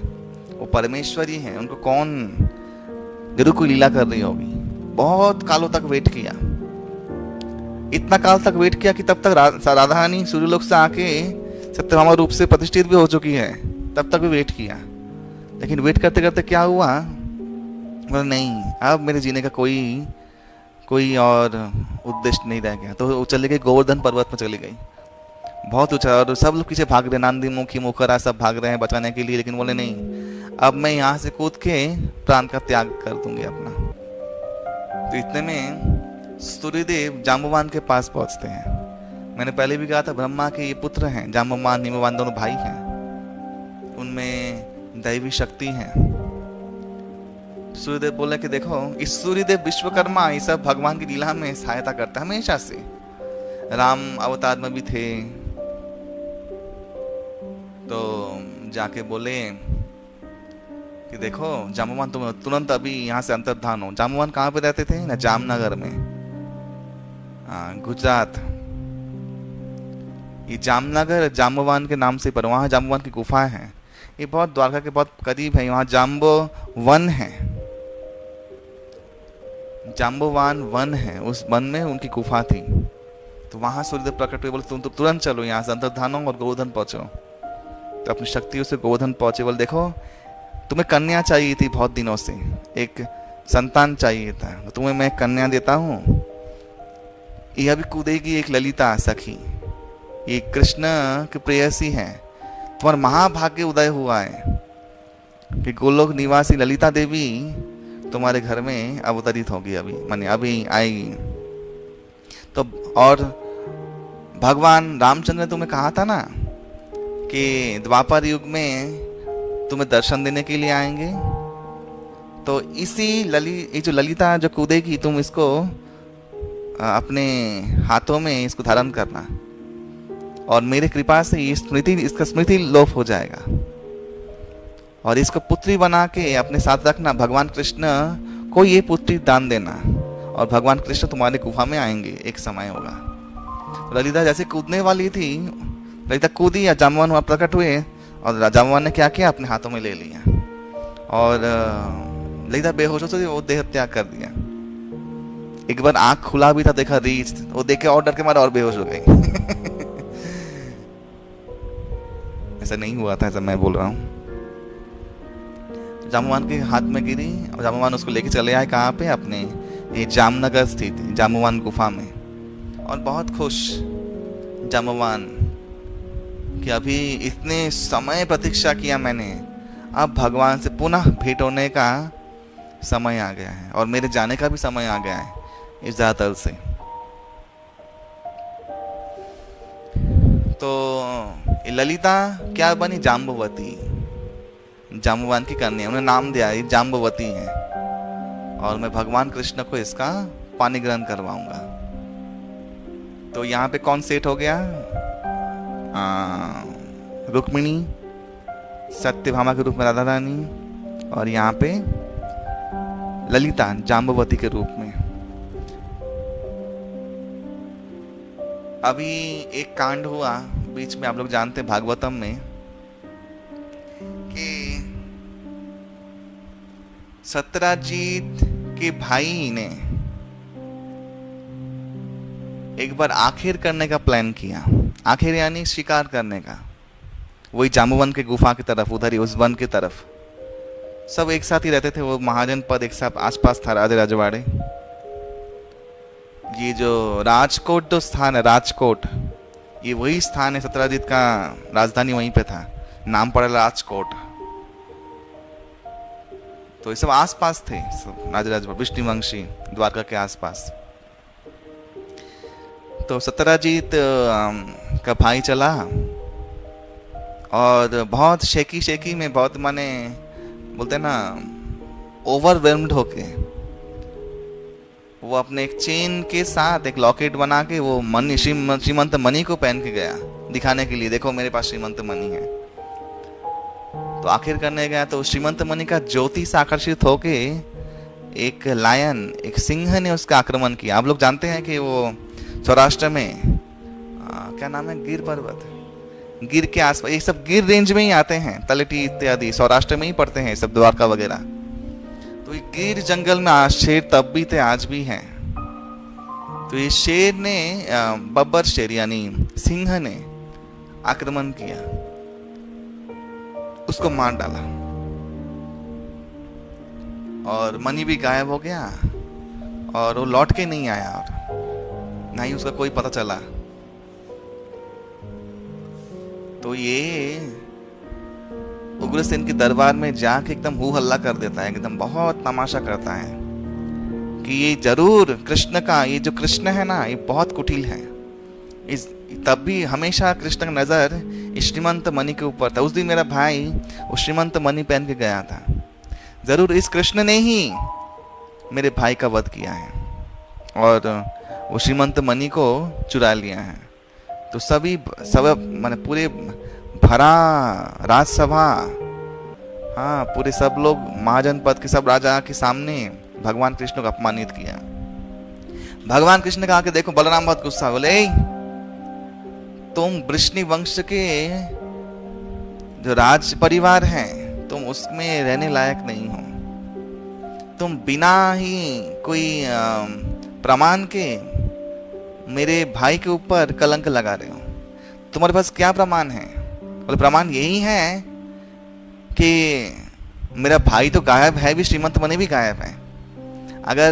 वो परमेश्वरी है, उनको कौन गुरु को लीला कर रही होगी। बहुत कालों तक वेट किया, इतना काल तक वेट किया कि तब तक राधा रानी सूर्यलोक से आके सत्यभामा रूप से प्रतिष्ठित भी हो चुकी है। तब तक भी वेट किया, लेकिन वेट करते करते क्या हुआ, बोले नहीं अब मेरे जीने का कोई और उद्देश्य नहीं रह गया। तो वो चले गई गोवर्धन पर्वत में चली गई, बहुत ऊंचा, और सब लोग पीछे भाग रहे, नांदी मुखी मुखरा सब भाग रहे हैं बचाने के लिए। लेकिन बोले नहीं, अब मैं यहाँ से कूद के प्राण का त्याग कर दूंगी अपना। तो इतने में सूर्यदेव जाम्बवान के पास पहुंचते हैं। मैंने पहले भी कहा था ब्रह्मा के ये पुत्र हैं, जाम्बवान हिमवान दोनों भाई हैं, उनमें दैवी शक्ति है। सूर्यदेव बोले कि देखो, इस सूर्यदेव विश्वकर्मा ये सब भगवान की लीला में सहायता करता है हमेशा से, राम अवतार में भी थे। तो जाके बोले कि देखो जाम्बवान, तुम तुरंत अभी यहाँ से अंतर्धान हो। जाम्बवान कहाँ पे रहते थे ना, जामनगर में, गुजरात। ये जामनगर जाम्बवान के नाम से, पर वहाँ जाम्बवान की गुफा है। ये बहुत द्वारका के बहुत करीब है। वहाँ जाम्बवन है, जाम्बवान वन है, उस वन में उनकी गुफा थी। तो वहां सूर्यदेव प्रकट हुए, बोले तुम तो तुरंत चलो यहाँ से अंतर्धान हो और गोवर्धन पहुंचो। तो अपनी शक्तियों से गोवर्धन पहुंचे। बोले देखो तुम्हें कन्या चाहिए थी बहुत दिनों से, एक संतान चाहिए था, तो तुम्हें मैं कन्या देता हूँ। यह भी कूदेगी एक ललिता सखी, ये कृष्ण की प्रेयसी है। तुम्हारा महाभाग्य उदय हुआ है कि गोलोक निवासी ललिता देवी तुम्हारे घर में अवतरित होगी, अभी माने अभी आएगी। तो और भगवान रामचंद्र ने तुम्हें कहा था ना कि द्वापर युग में तुम्हें दर्शन देने के लिए आएंगे। तो इसी ये जो ललिता जो कूदेगी, तुम इसको अपने हाथों में इसको धारण करना, और मेरे कृपा से ये इसका स्मृति लोप हो जाएगा, और इसको पुत्री बना के अपने साथ रखना। भगवान कृष्ण को ये पुत्री दान देना, और भगवान कृष्ण तुम्हारे गुफा में आएंगे, एक समय होगा। ललिता जैसे कूदने वाली थी, ललिता कूदी, या जाम्बवान वहां प्रकट हुए, और जाम्बवान ने क्या किया, अपने हाथों में ले लिया, और ललिता बेहोश हो, वो देह त्याग कर दिया। एक बार आंख खुला भी था, देखा रीछ, वो देख के और डर के मारे और बेहोश हो गई ऐसा नहीं हुआ था, ऐसा मैं बोल रहा हूँ। जाम्बवान के हाथ में गिरी, और जाम्बवान उसको लेके चले आए कहाँ पे, अपने ये जामनगर स्थित जाम्बवान गुफा में। और बहुत खुश जाम्बवान कि अभी इतने समय प्रतीक्षा किया मैंने, अब भगवान से पुनः भेंट होने का समय आ गया है और मेरे जाने का भी समय आ गया है इस धरातल से। तो ललिता क्या बनी? जाम्बवती, जाम्बवान की कन्या, उन्हें नाम दिया ये जाम्बवती है और मैं भगवान कृष्ण को इसका पानी ग्रहण करवाऊंगा। तो यहाँ पे कौन सेठ हो गया? रुक्मिणी सत्यभामा के रूप में राधा रानी और यहाँ पे ललिता जाम्बवती के रूप में। अभी एक कांड हुआ बीच में, आप लोग जानते हैं भागवतम में कि सत्यराजीत के भाई ने एक बार आखिर करने का प्लान किया। आखिर यानी शिकार करने का, वही जाम्बवन के गुफा की तरफ, उधर ही उस वन की तरफ। सब एक साथ ही रहते थे, वो महाजन पद एक साथ आसपास था, राजे राजवाड़े। ये जो राजकोट जो स्थान है, राजकोट, ये वही स्थान है, सत्यराजीत का राजधानी वहीं पे था, नाम पड़ा राजकोट। तो ये सब आसपास थे, सब राजा राजवाड़े विष्णुवंशी द्वारका के आसपास। तो सत्यराजीत का भाई चला और बहुत शेकी में, बहुत माने बोलते हैं ना ओवरवेल्म्ड होके, वो अपने एक चेन के साथ एक लॉकेट बना के वो मनी, श्रीमंत मणि को पहन के गया दिखाने के लिए, देखो मेरे पास श्रीमंत मणि है। तो आखिर करने गया तो श्रीमंत मणि का ज्योति से आकर्षित होके एक लायन, एक सिंह ने उसका आक्रमण किया। आप लोग जानते हैं कि वो सौराष्ट्र में क्या नाम है, गिर पर्वत, गिर के आसपास, ये सब गिर रेंज में ही आते हैं, तलेटी इत्यादि सौराष्ट्र में ही पड़ते हैं सब, द्वारका वगैरह। तो ये गिर जंगल में शेर तब भी थे, आज भी हैं। तो ये शेर ने, बब्बर शेर यानी सिंह ने आक्रमण किया, उसको मार डाला और मणि भी गायब हो गया और वो लौट के नहीं आया और ना ही उसका कोई पता चला। तो ये उग्रसेन के दरबार में जाके एकदम हू हल्ला कर देता है, एकदम बहुत तमाशा करता है कि ये जरूर कृष्ण का, ये जो कृष्ण है ना, ये बहुत कुटिल है। इस तब भी हमेशा कृष्ण का नजर श्रीमंत मणि के ऊपर था। उस दिन मेरा भाई वो श्रीमंत मणि पहन के गया था, जरूर इस कृष्ण ने ही मेरे भाई का वध किया है और वो श्रीमंत मणि को चुरा लिया है। तो सब माने पूरे भरा राजसभा, हाँ पूरे सब लोग महाजनपद के सब राजा के सामने भगवान कृष्ण को अपमानित किया। भगवान कृष्ण का आके देखो, बलराम बहुत गुस्सा, बोले तुम वृष्णि वंश के जो राज परिवार है, तुम उसमें रहने लायक नहीं हो। तुम बिना ही कोई प्रमाण के मेरे भाई के ऊपर कलंक लगा रहे हो। तुम्हारे पास क्या प्रमाण है? बोले प्रमाण यही है कि मेरा भाई तो गायब है भी, श्रीमंत मणि भी गायब है। अगर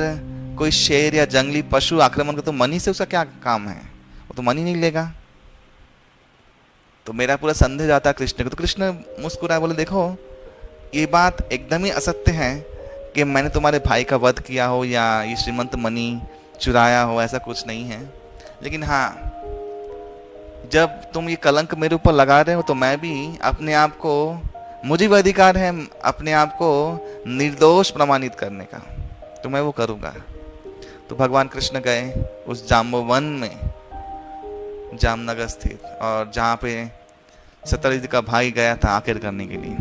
कोई शेर या जंगली पशु आक्रमण करे तो मणि से उसका क्या काम है? वो तो मणि नहीं लेगा। तो मेरा पूरा संदेह जाता कृष्ण को। तो कृष्ण मुस्कुराए, बोले देखो ये बात एकदम ही असत्य है कि मैंने तुम्हारे भाई का वध किया हो या ये श्रीमंत मणि चुराया हो, ऐसा कुछ नहीं है। लेकिन हाँ, जब तुम ये कलंक मेरे ऊपर लगा रहे हो तो मैं भी अपने आप को, मुझे भी अधिकार है अपने आप को निर्दोष प्रमाणित करने का, तो मैं वो करूँगा। तो भगवान कृष्ण गए उस जाम्बवन में, जामनगर स्थित, और जहाँ पे सत्यराजीत का भाई गया था आखिर करने के लिए।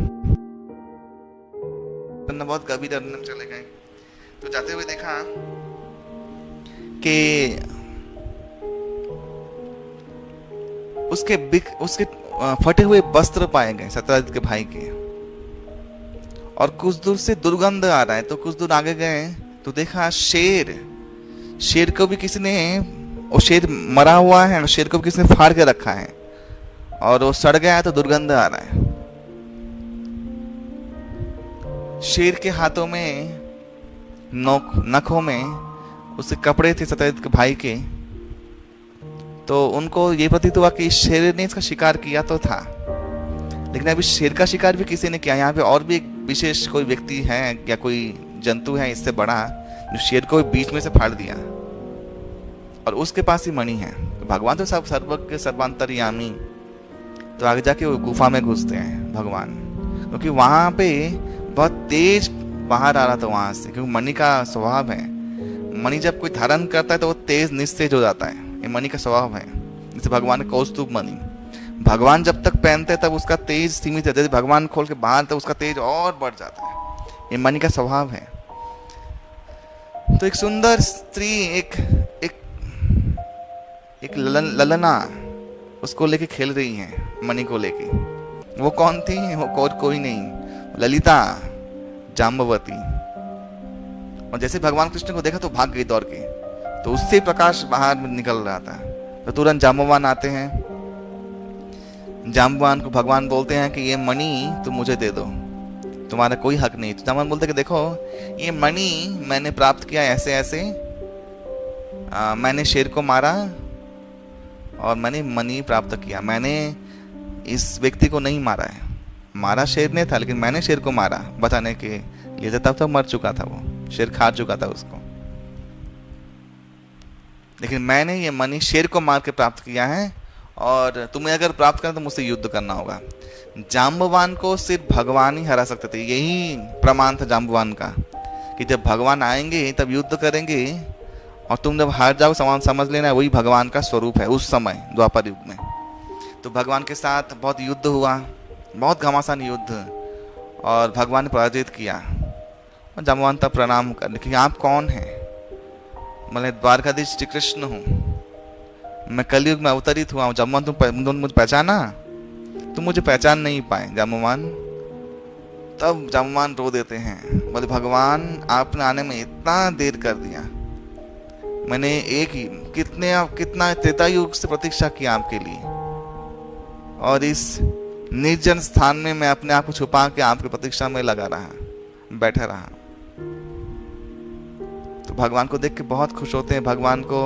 बहुत गंभीर अरण्य में चले गए। तो जाते हुए देखा कि उसके फटे हुए वस्त्र पाए गए सत्यराजीत के भाई के, और कुछ दूर से दुर्गंध आ रहा है। तो कुछ दूर आगे गए तो देखा शेर को भी किसी ने, वो शेर मरा हुआ है, शेर को भी किसी ने फाड़ के रखा है और वो सड़ गया है, तो दुर्गंध आ रहा है। शेर के हाथों में, नखों में उसके कपड़े थे सत्यराजीत के भाई के। तो उनको ये प्रतीत हुआ कि शेर ने इसका शिकार किया तो था, लेकिन अभी शेर का शिकार भी किसी ने किया। यहाँ पे और भी एक विशेष कोई व्यक्ति है या कोई जंतु है इससे बड़ा, जो शेर को बीच में से फाड़ दिया, और उसके पास ही मणि है। तो भगवान तो सब सर्वज्ञ सर्वांतर्यामी, तो आगे जाके वो गुफा में घुसते हैं भगवान, क्योंकि वहां पे बहुत तेज बाहर आ रहा था वहां से, क्योंकि मणि का स्वभाव है, मणि जब कोई धारण करता है तो वो तेज निस्तेज हो जाता है, ये मणि का स्वभाव है। जैसे भगवान का कौस्तुभ मणि, भगवान जब तक पहनते हैं तब उसका तेज सीमित है, जैसे भगवान खोल के बाहर तो उसका तेज और बढ़ जाता है, ये मणि का स्वभाव है। तो एक सुंदर स्त्री, एक एक एक ललना उसको लेके खेल रही है, मणि को लेके। वो कौन थी? वो कोई नहीं, ललिता जाम्बवती। और जैसे भगवान कृष्ण को देखा तो भाग गई दौड़ के, तो उससे प्रकाश बाहर निकल रहा था। तो तुरंत जाम्बवान आते हैं, जाम्बवान को भगवान बोलते हैं कि ये मणि तुम मुझे दे दो, तुम्हारा कोई हक नहीं। तो जाम्बवान बोलते कि देखो ये मणि मैंने प्राप्त किया ऐसे ऐसे, मैंने शेर को मारा और मैंने मणि प्राप्त किया, मैंने इस व्यक्ति को नहीं मारा है, मारा शेर ने था, लेकिन मैंने शेर को मारा बताने के लिए, तब तक मर चुका था वो, शेर खा चुका था उसको, लेकिन मैंने ये मणि शेर को मार के प्राप्त किया है, और तुम्हें अगर प्राप्त करना तो मुझसे युद्ध करना होगा। जाम्बवान को सिर्फ भगवान ही हरा सकते थे, यही प्रमाण था जाम्बवान का, कि जब भगवान आएंगे तब युद्ध करेंगे, और तुम जब हार जाओ समझ लेना वही भगवान का स्वरूप है उस समय द्वापर युग में। तो भगवान के साथ बहुत युद्ध हुआ, बहुत घमासान युद्ध, और भगवान ने पराजित किया। और जाम्बवान तब प्रणाम कर, लेकिन आप कौन हैं? मैं द्वारकाधीश श्री कृष्ण हूँ, मैं कलयुग में अवतरित हुआ हूँ। जाम्बवान तुम मुझे पहचाना? तुम मुझे पहचान नहीं पाए जाम्बवान। तब जाम्बवान रो देते हैं, बोले भगवान आपने आने में इतना देर कर दिया, मैंने कितना त्रेता युग से प्रतीक्षा की आपके लिए, और इस निर्जन स्थान में मैं अपने आप को छुपा के आपकी प्रतीक्षा में लगा रहा, बैठा रहा। तो भगवान को देख के बहुत खुश होते हैं, भगवान को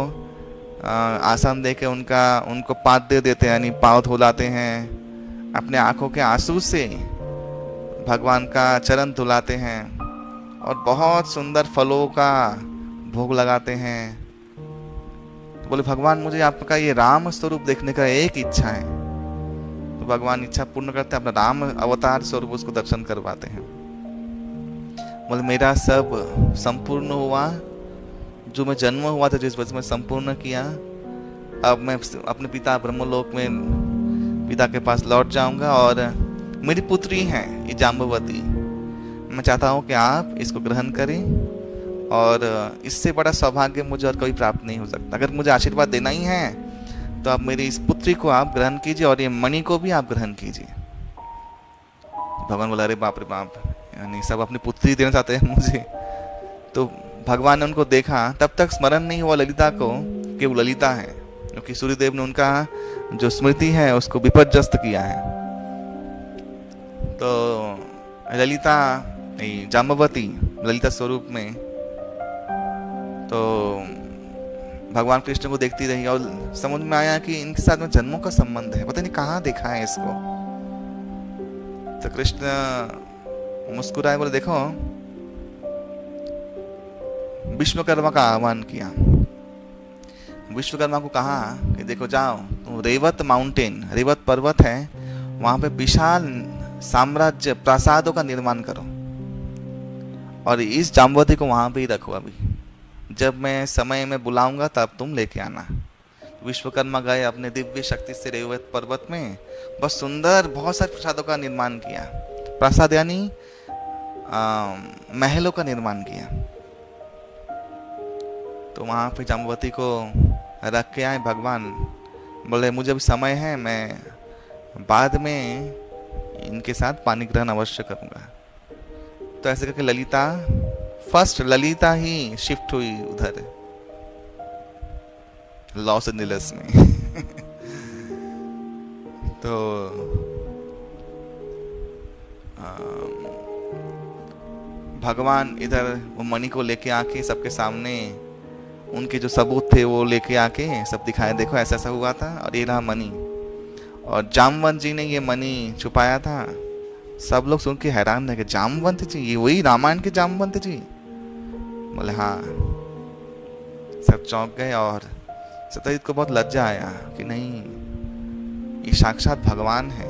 आसन दे के उनको पाद्य देते हैं, यानी पाँव धुलाते हैं, अपने आंखों के आंसू से भगवान का चरण धुलाते हैं, और बहुत सुंदर फलों का भोग लगाते हैं। तो बोले भगवान मुझे आपका ये राम स्वरूप देखने का एक इच्छा है। तो भगवान इच्छा पूर्ण करते हैं, अपना राम अवतार स्वरूप उसको दर्शन करवाते हैं। बोले मेरा सब संपूर्ण हुआ, जो मैं जन्म हुआ था जिस वजह से मैं संपूर्ण किया, अब मैं अपने पिता ब्रह्मलोक में पिता के पास लौट जाऊंगा, और मेरी पुत्री है ये जाम्बवती, मैं चाहता हूँ कि आप इसको ग्रहण करें, और इससे बड़ा सौभाग्य मुझे और कभी प्राप्त नहीं हो सकता। अगर मुझे आशीर्वाद देना ही है तो आप मेरी इस पुत्री को आप ग्रहण कीजिए, और ये मणि को भी आप ग्रहण कीजिए। भगवान बोला अरे बाप रे बाप, यानी सब अपनी पुत्री देना चाहते हैं मुझे। तो भगवान ने उनको देखा, तब तक स्मरण नहीं हुआ ललिता को कि वो ललिता है, क्योंकि सूर्यदेव ने उनका जो स्मृति है उसको विपर्यस्त किया है। तो ललिता जाम्बवती ललिता स्वरूप में, तो भगवान कृष्ण को देखती रही, और समझ में आया कि इनके साथ में जन्मों का संबंध है, पता नहीं कहाँ देखा है इसको। तो कृष्ण मुस्कुराए, बोले देखो विश्वकर्मा का आह्वान किया, विश्वकर्मा को कहा कि देखो जाओ तुम रेवत माउंटेन, रेवत पर्वत है, वहां पे विशाल साम्राज्य प्रासादों का निर्माण करो, और इस जाम्बवती को वहां पे ही रखो, अभी जब मैं समय में बुलाऊंगा तब तुम लेके आना। विश्वकर्मा गए अपने दिव्य शक्ति से रेवत पर्वत में, बस सुंदर बहुत सारे प्रासादों का निर्माण किया, प्रासाद यानी महलों का निर्माण किया। तो वहां पे जाम्बवती को रख के आए भगवान, बोले मुझे अभी समय है, मैं बाद में इनके साथ पानी ग्रहण अवश्य करूंगा। तो ऐसे करके ललिता, फर्स्ट ललिता ही शिफ्ट हुई उधर लॉस एंजलिस में। तो भगवान इधर वो मणि को लेके आके सबके सामने उनके जो सबूत थे वो लेके आके सब दिखाए, देखो ऐसा ऐसा हुआ था और ये रहा मणि। और जामवंत जी ने ये मणि छुपाया था। सब लोग सुन के हैरान रह गए, जामवंत जी, ये वही रामायण के जामवंत जी? बोले हाँ। सब चौंक गए और सत्यजीत को बहुत लज्जा आया कि नहीं, ये साक्षात भगवान है।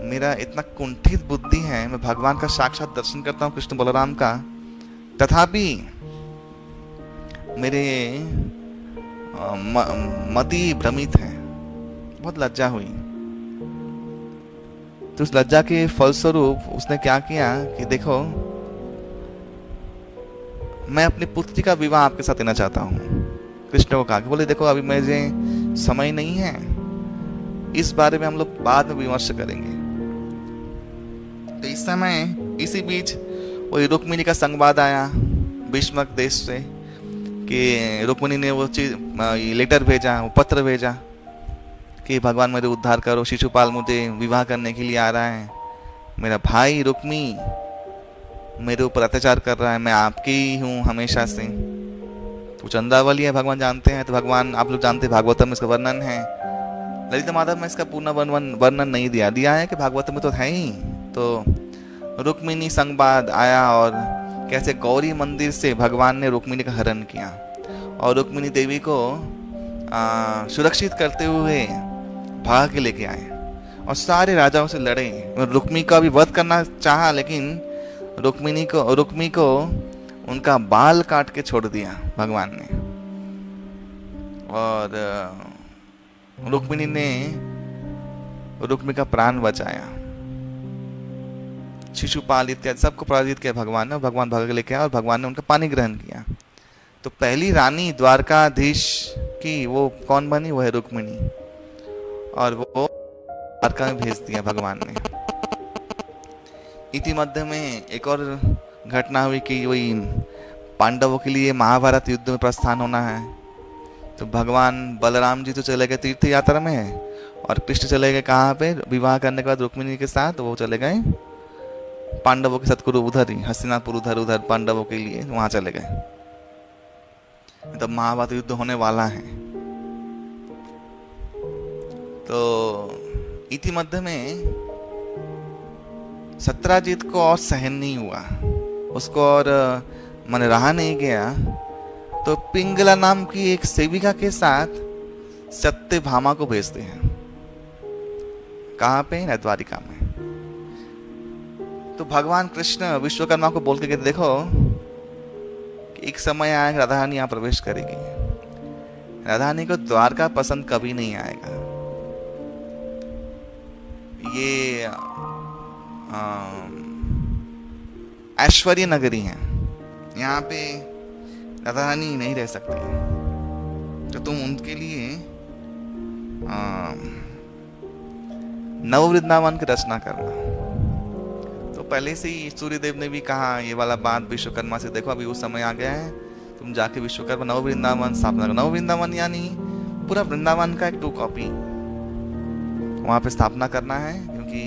मेरा इतना कुंठित बुद्धि है, मैं भगवान का साक्षात दर्शन करता हूँ, कृष्ण बलराम का, तथापि मेरे मति भ्रमित है। बहुत लज्जा हुई। तो उस लज्जा के फलस्वरूप उसने क्या किया कि देखो, मैं अपनी पुत्री का विवाह आपके साथ देना चाहता हूँ। कृष्ण को कहा कि बोले देखो, अभी मुझे समय नहीं है, इस बारे में हम लोग बाद में विमर्श करेंगे। तो इस समय इसी बीच वही रुक्मिणी का संवाद आया भीष्मक देश से कि रुक्मिणी ने वो लेटर भेजा, वो पत्र भेजा कि भगवान मेरे उद्धार करो, शिशुपाल मुझे विवाह करने के लिए आ रहा है, मेरा भाई रुक्मी मेरे ऊपर अत्याचार कर रहा है, मैं आपकी ही हूँ हमेशा से। तो चंद्रावली है, भगवान जानते हैं, तो भगवान आप लोग जानते हैं, भागवतम में इसका वर्णन है। ललित माधव में इसका पूर्ण वर्णन नहीं दिया है कि भागवतम में तो है ही। तो रुक्मिणी संवाद आया और कैसे गौरी मंदिर से भगवान ने रुक्मिणी का हरण किया और रुक्मिणी देवी को सुरक्षित करते हुए भाग के लेके आए और सारे राजाओं से लड़े। रुक्मी का भी वध करना चाहा, लेकिन रुक्मी को उनका बाल काट के छोड़ दिया भगवान ने। और रुक्मिणी ने रुक्मी का प्राण बचाया। शिशुपाल इत्यादि सबको पराजित किया भगवान ने, और भगवान भाग के लेके आया और भगवान ने उनका पानी ग्रहण किया। तो पहली रानी द्वारकाधीश की वो कौन बनी? वो है रुक्मिणी, और वो द्वारका में भेज दिया भगवान ने। इति मध्य में एक और घटना हुई कि वही पांडवों के लिए महाभारत युद्ध में प्रस्थान होना है। तो भगवान बलराम जी तो चले गए तीर्थ यात्रा में, और कृष्ण चले गए कहाँ पे? विवाह करने के बाद रुक्मिणी के साथ वो चले गए पांडवों के साथ, उधर ही हस्तिनापुर, उधर पांडवों के लिए वहां चले गए। तब महाभारत युद्ध होने वाला है। तो इति मध्य में सत्यजीत को और सहन नहीं हुआ, उसको और मन रहा नहीं गया। तो पिंगला नाम की एक सेविका के साथ सत्यभामा को भेजते हैं। कहाँ पे? द्वारिका में। तो भगवान कृष्ण विश्वकर्मा को बोल के कहते देखो कि एक समय आएगा राधा रानी यहाँ प्रवेश करेगी। राधा रानी को द्वारका पसंद कभी नहीं आएगा। ये ऐश्वर्य नगरी है, यहाँ पे राधा रानी नहीं रह सकती। तो तुम उनके लिए नव वृंदावन की रचना करना। तो पहले से ही सूर्यदेव ने भी कहा ये वाला बात विश्वकर्मा से, देखो अभी वो समय आ गया है, तुम जाके विश्वकर्मा नव वृंदावन स्थापना करो। नव वृंदावन यानी पूरा वृंदावन का एक 2 कॉपी वहां पे स्थापना करना है, क्योंकि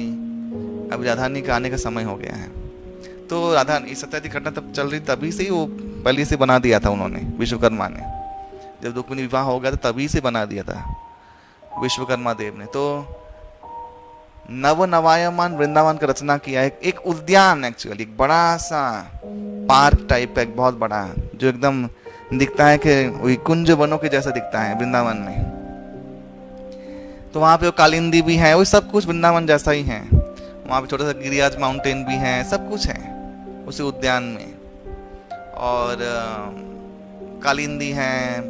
अभी राधा रानी का आने का समय हो गया है। तो राधा सत्याजी घटना तब चल रही, तभी से ही वो पहले से बना दिया था उन्होंने, विश्वकर्मा ने। जब रुक्मिणी विवाह हो गया था तभी से बना दिया था विश्वकर्मा देव ने। तो नवायमान वृंदावन का रचना किया है। एक उद्यान, एक्चुअली एक बड़ा सा पार्क टाइप है, एक बहुत बड़ा, जो एकदम दिखता है कि वही कुंज वनों के जैसा दिखता है वृंदावन में। तो वहां पे वो कालिंदी भी है, वो सब कुछ वृंदावन जैसा ही है। वहां पे छोटा सा गिरिराज माउंटेन भी है, सब कुछ है उसी उद्यान में। और कालिंदी है,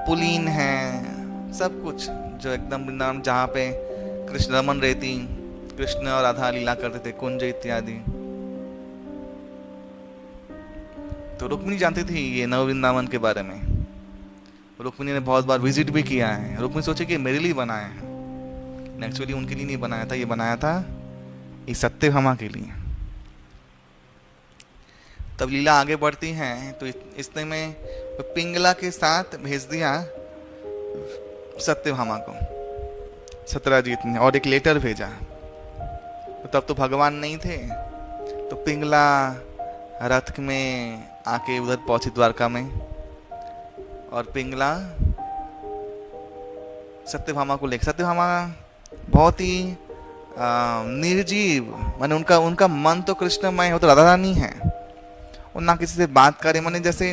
पुलीन है, सब कुछ जो एकदम वृंदावन, जहाँ पे कृष्ण रमन रहती, कृष्ण और राधा लीला करते थे, कुंज इत्यादि। तो रुक्मिणी जानती थी ये नव वृंदावन के बारे में। रुक्मिणी ने बहुत बार विजिट भी किया है। रुक्मिणी सोचे कि मेरे लिए बनाया है, एक्चुअली उनके लिए नहीं बनाया था, ये बनाया था इस सत्यभामा के लिए। तब लीला आगे बढ़ती है। तो इसने में पिंगला के साथ भेज दिया सत्यभामा को सत्यजीत ने, और एक लेटर भेजा। तो तब तो भगवान नहीं थे। तो पिंगला रथ में आके उधर पहुंची द्वारका में, और पिंगला सत्यभामा को लेकर। सत्यभामा बहुत ही निर्जीव, माने उनका मन तो कृष्णमय, वो तो राधा रानी है। वो ना किसी से बात करे, माने जैसे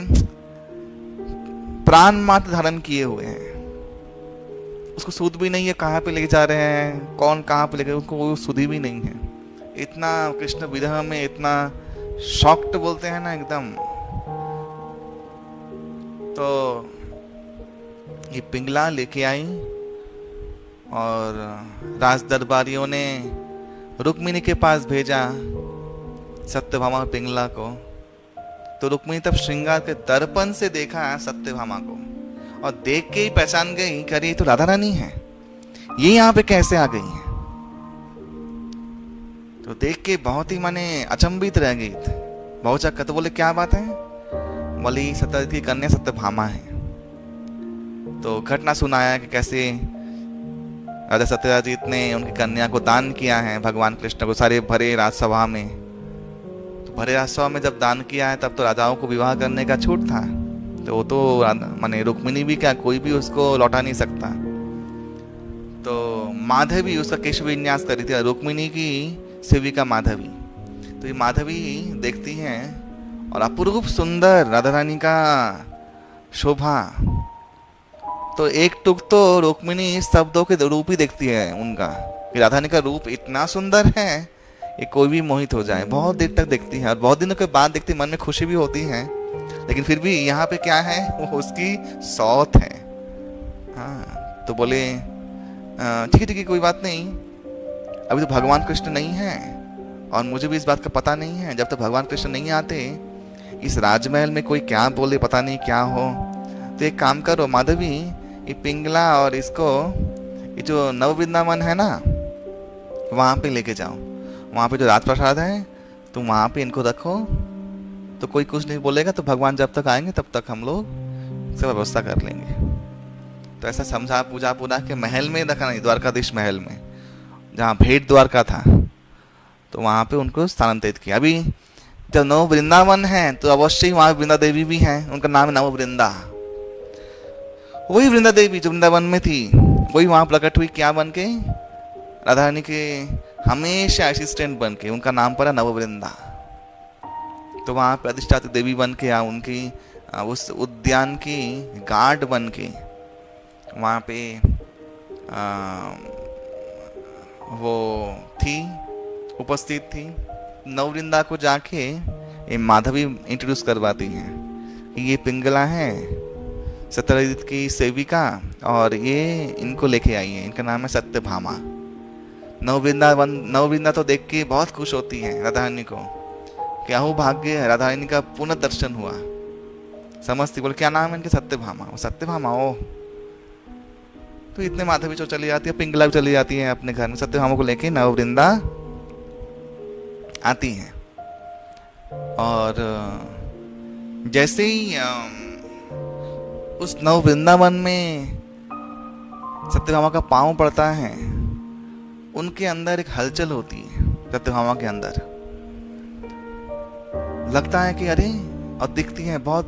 प्राण मात्र धारण किए हुए हैं। उसको सुध भी नहीं है कहाँ पे लेके जा रहे हैं, कौन कहाँ पे लेके, उसको वो सुधी भी नहीं है। इतना कृष्ण विरह में इतना शॉक्ड बोलते हैं ना एकदम। तो ये पिंगला लेके आई और राज दरबारियों ने रुक्मिणी के पास भेजा सत्यभामा और पिंगला को। तो रुक्मिणी तब श्रृंगार के दर्पण से देखा सत्यभामा को और देख के ही पहचान गई कि अरे ये तो राधा रानी है, ये यहाँ पे कैसे आ गई है। तो देख के बहुत ही माने अचंभित रह गई। बहुत चक्कर। तो बोले क्या बात है? बोली सत्यजीत की कन्या सत्यभामा है। तो घटना सुनाया कि कैसे राजा सत्यजीत ने उनकी कन्या को दान किया है भगवान कृष्ण को सारे भरे राजसभा में। तो भरे राजसभा में जब दान किया है तब तो राजाओं को विवाह करने का छूट था। तो वो तो माने रुक्मिणी भी क्या, कोई भी उसको लौटा नहीं सकता। तो माधवी उसका केश विन्यास करी थी, रुक्मिणी की सेविका माधवी। तो ये माधवी देखती हैं और अपूर्व सुंदर राधा रानी का शोभा। तो एक टुक तो रुक्मिणी शब्दों के रूप ही देखती है उनका कि राधा रानी का रूप इतना सुंदर है ये कोई भी मोहित हो जाए। बहुत देर तक देखती है और बहुत दिनों के बाद देखती, मन में खुशी भी होती है, लेकिन फिर भी यहाँ पे क्या है, वो उसकी सौत है। हाँ, तो बोले ठीक है कोई बात नहीं, अभी तो भगवान कृष्ण नहीं है और मुझे भी इस बात का पता नहीं है। जब तक भगवान कृष्ण नहीं आते इस राजमहल में कोई क्या बोले पता नहीं क्या हो। तो एक काम करो माधवी, ये पिंगला और इसको ये जो नव वृंदावन है ना वहाँ पे लेके जाओ। वहाँ पे जो राजप्रसाद है तुम वहाँ पे इनको रखो, तो कोई कुछ नहीं बोलेगा। तो भगवान जब तक आएंगे तब तक हम लोग सब व्यवस्था कर लेंगे। तो ऐसा समझा पूजा पूरा के महल में रखा नहीं, द्वारकाधीश महल में जहाँ भेंट द्वारका था, तो वहाँ पे उनको स्थानांतरित किया। अभी जब नव वृंदावन है तो अवश्य ही वहाँ वृंदा देवी भी है, उनका नाम है नव वृंदा। वही वृंदा देवी जो वृंदावन में थी वही वहाँ प्रकट हुई, क्या बन के? राधा रानी के हमेशा असिस्टेंट बन के, उनका नाम पड़ा नव वृंदा। तो वहाँ पे अधिष्ठात्री देवी बन के या उनकी उस उद्यान की गार्ड बन के वहाँ पे वो थी, उपस्थित थी। नववृंदा को जाके ये माधवी इंट्रोड्यूस करवाती है कि ये पिंगला है सत्यजीत की सेविका और ये इनको लेके आई है, इनका नाम है सत्यभामा। नववृंदा तो देख के बहुत खुश होती है राधा रानी को, क्या हो भाग्य है, राधा रानी का पुनः दर्शन हुआ। समझती, बोले क्या नाम है इनके? सत्यभामा। वो सत्यभामा ओ, तो इतने माधवी जो चली जाती है, पिंगला भी चली जाती है अपने घर में, सत्यभामा को लेके नववृंदा आती है। और जैसे ही उस नव वृंदावन में सत्यभामा का पांव पड़ता है, उनके अंदर एक हलचल होती है। सत्यभामा के अंदर लगता है कि अरे, और दिखती है बहुत,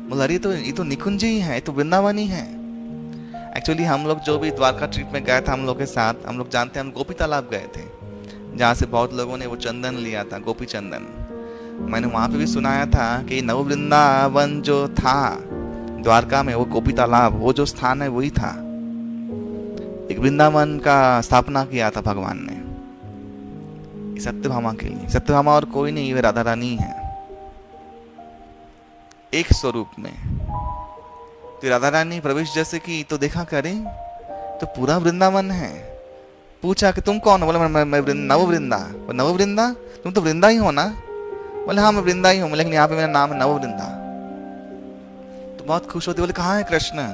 बोला अरे ये तो निकुंज ही है, ये तो वृंदावन ही है। एक्चुअली हम लोग जो भी द्वारका ट्रिप में गए थे हम लोग के साथ, हम लोग जानते हैं, हम गोपी तालाब गए थे जहाँ से बहुत लोगों ने वो चंदन लिया था, गोपी चंदन। मैंने वहाँ पे भी सुनाया था कि नव वृंदावन जो था द्वारका में, वो गोपी तालाब, वो जो स्थान है वही था। एक वृंदावन का स्थापना किया था भगवान ने सत्यभामा के लिए। सत्यभामा और कोई नहीं, वे राधा रानी है एक स्वरूप में। तो राधा रानी प्रवेश जैसे की तो देखा करे तो पूरा वृंदावन है। पूछा कि तुम कौन हो? बोले मैं नव वृंदा। नव वृंदा? तुम तो वृंदा ही हो ना? बोले हाँ मैं वृंदा ही हूँ, लेकिन यहाँ पे मेरा नाम है नव वृंदा। तो बहुत खुश होती, बोले कहाँ है कृष्ण?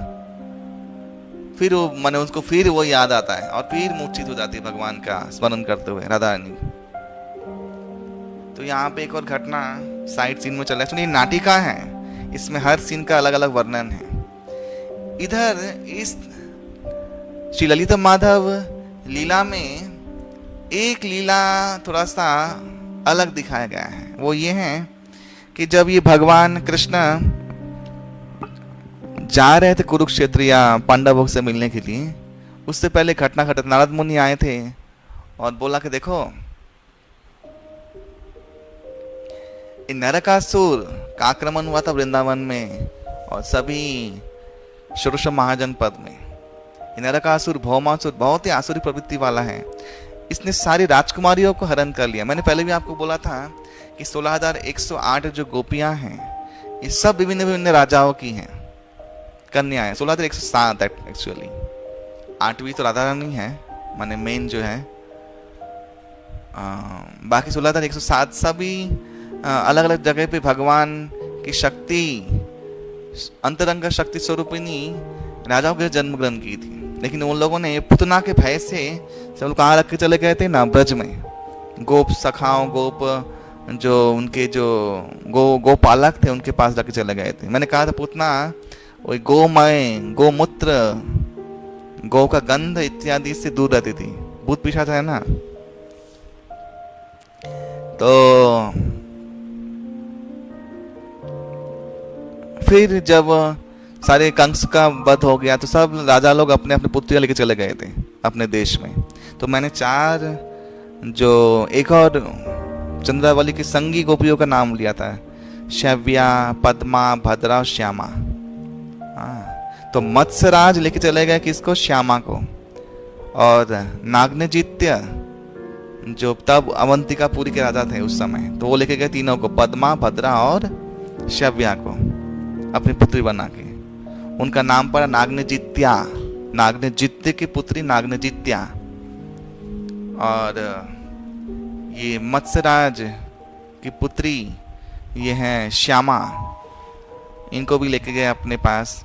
फिर वो मैंने उसको फिर वो याद आता है और फिर मूर्छित हो जाती है भगवान का स्मरण करते हुए राधा रानी। तो यहाँ पे एक और घटना साइड सीन में चल रहा है। ये नाटिका है, इसमें हर सीन का अलग अलग वर्णन है। इधर इस श्री ललित माधव लीला में एक लीला थोड़ा सा अलग दिखाया गया है। वो ये है कि जब ये भगवान कृष्ण जा रहे थे कुरुक्षेत्र या पांडवों से मिलने के लिए, उससे पहले घटना घटित, नारद मुनि आए थे और बोला कि देखो नरकासुर का आक्रमण हुआ था वृंदावन में और सभी षोडश महाजनपद में। नरकासुर भौमासुर बहुत ही आसुरी प्रवृत्ति वाला है, इसने सारी राजकुमारियों को हरण कर लिया। मैंने पहले भी आपको बोला था कि 16,108 जो गोपियां हैं ये सब विभिन्न विभिन्न राजाओं की हैं, कन्या है। 16,107 एक्चुअली, 8वीं तो राधा रानी है, माने मेन जो है। बाकी 16,107 सभी अलग अलग जगह पे भगवान की शक्ति, अंतरंग शक्ति स्वरूपिणी राजाओं के जन्म ग्रहण की थी। लेकिन उन लोगों ने पुतना के भय से सब लोग कहाँ रख के चले गए थे ना, ब्रज में। गोप सखाओं, गोप जो उनके जो गोपालक थे उनके पास रख के चले गए थे। मैंने कहा था पुतना वही गोमय, गोमूत्र, गौ का गंध इत्यादि से दूर रहती थी, भूत पिशाच है ना। तो फिर जब सारे कंस का वध हो गया तो सब राजा लोग अपने अपने पुत्रियां लेके चले गए थे अपने देश में। तो मैंने 4 जो एक और चंद्रावली की संगी गोपियों का नाम लिया था, शव्या, पद्मा, भद्रा और श्यामा। तो मत्स्यराज लेके चले गए किसको, श्यामा को। और नागनजित्य जो तब अवंतिकापुरी के राजा थे उस समय, तो वो लेके गए तीनों को, पद्मा, भद्रा और शव्या को, अपनी पुत्री बना के। उनका नाम पड़ा नागनजित्या, नागनजित्य की पुत्री नागनजित्या। और ये मत्स्यराज की पुत्री ये है श्यामा, इनको भी लेके गए अपने पास।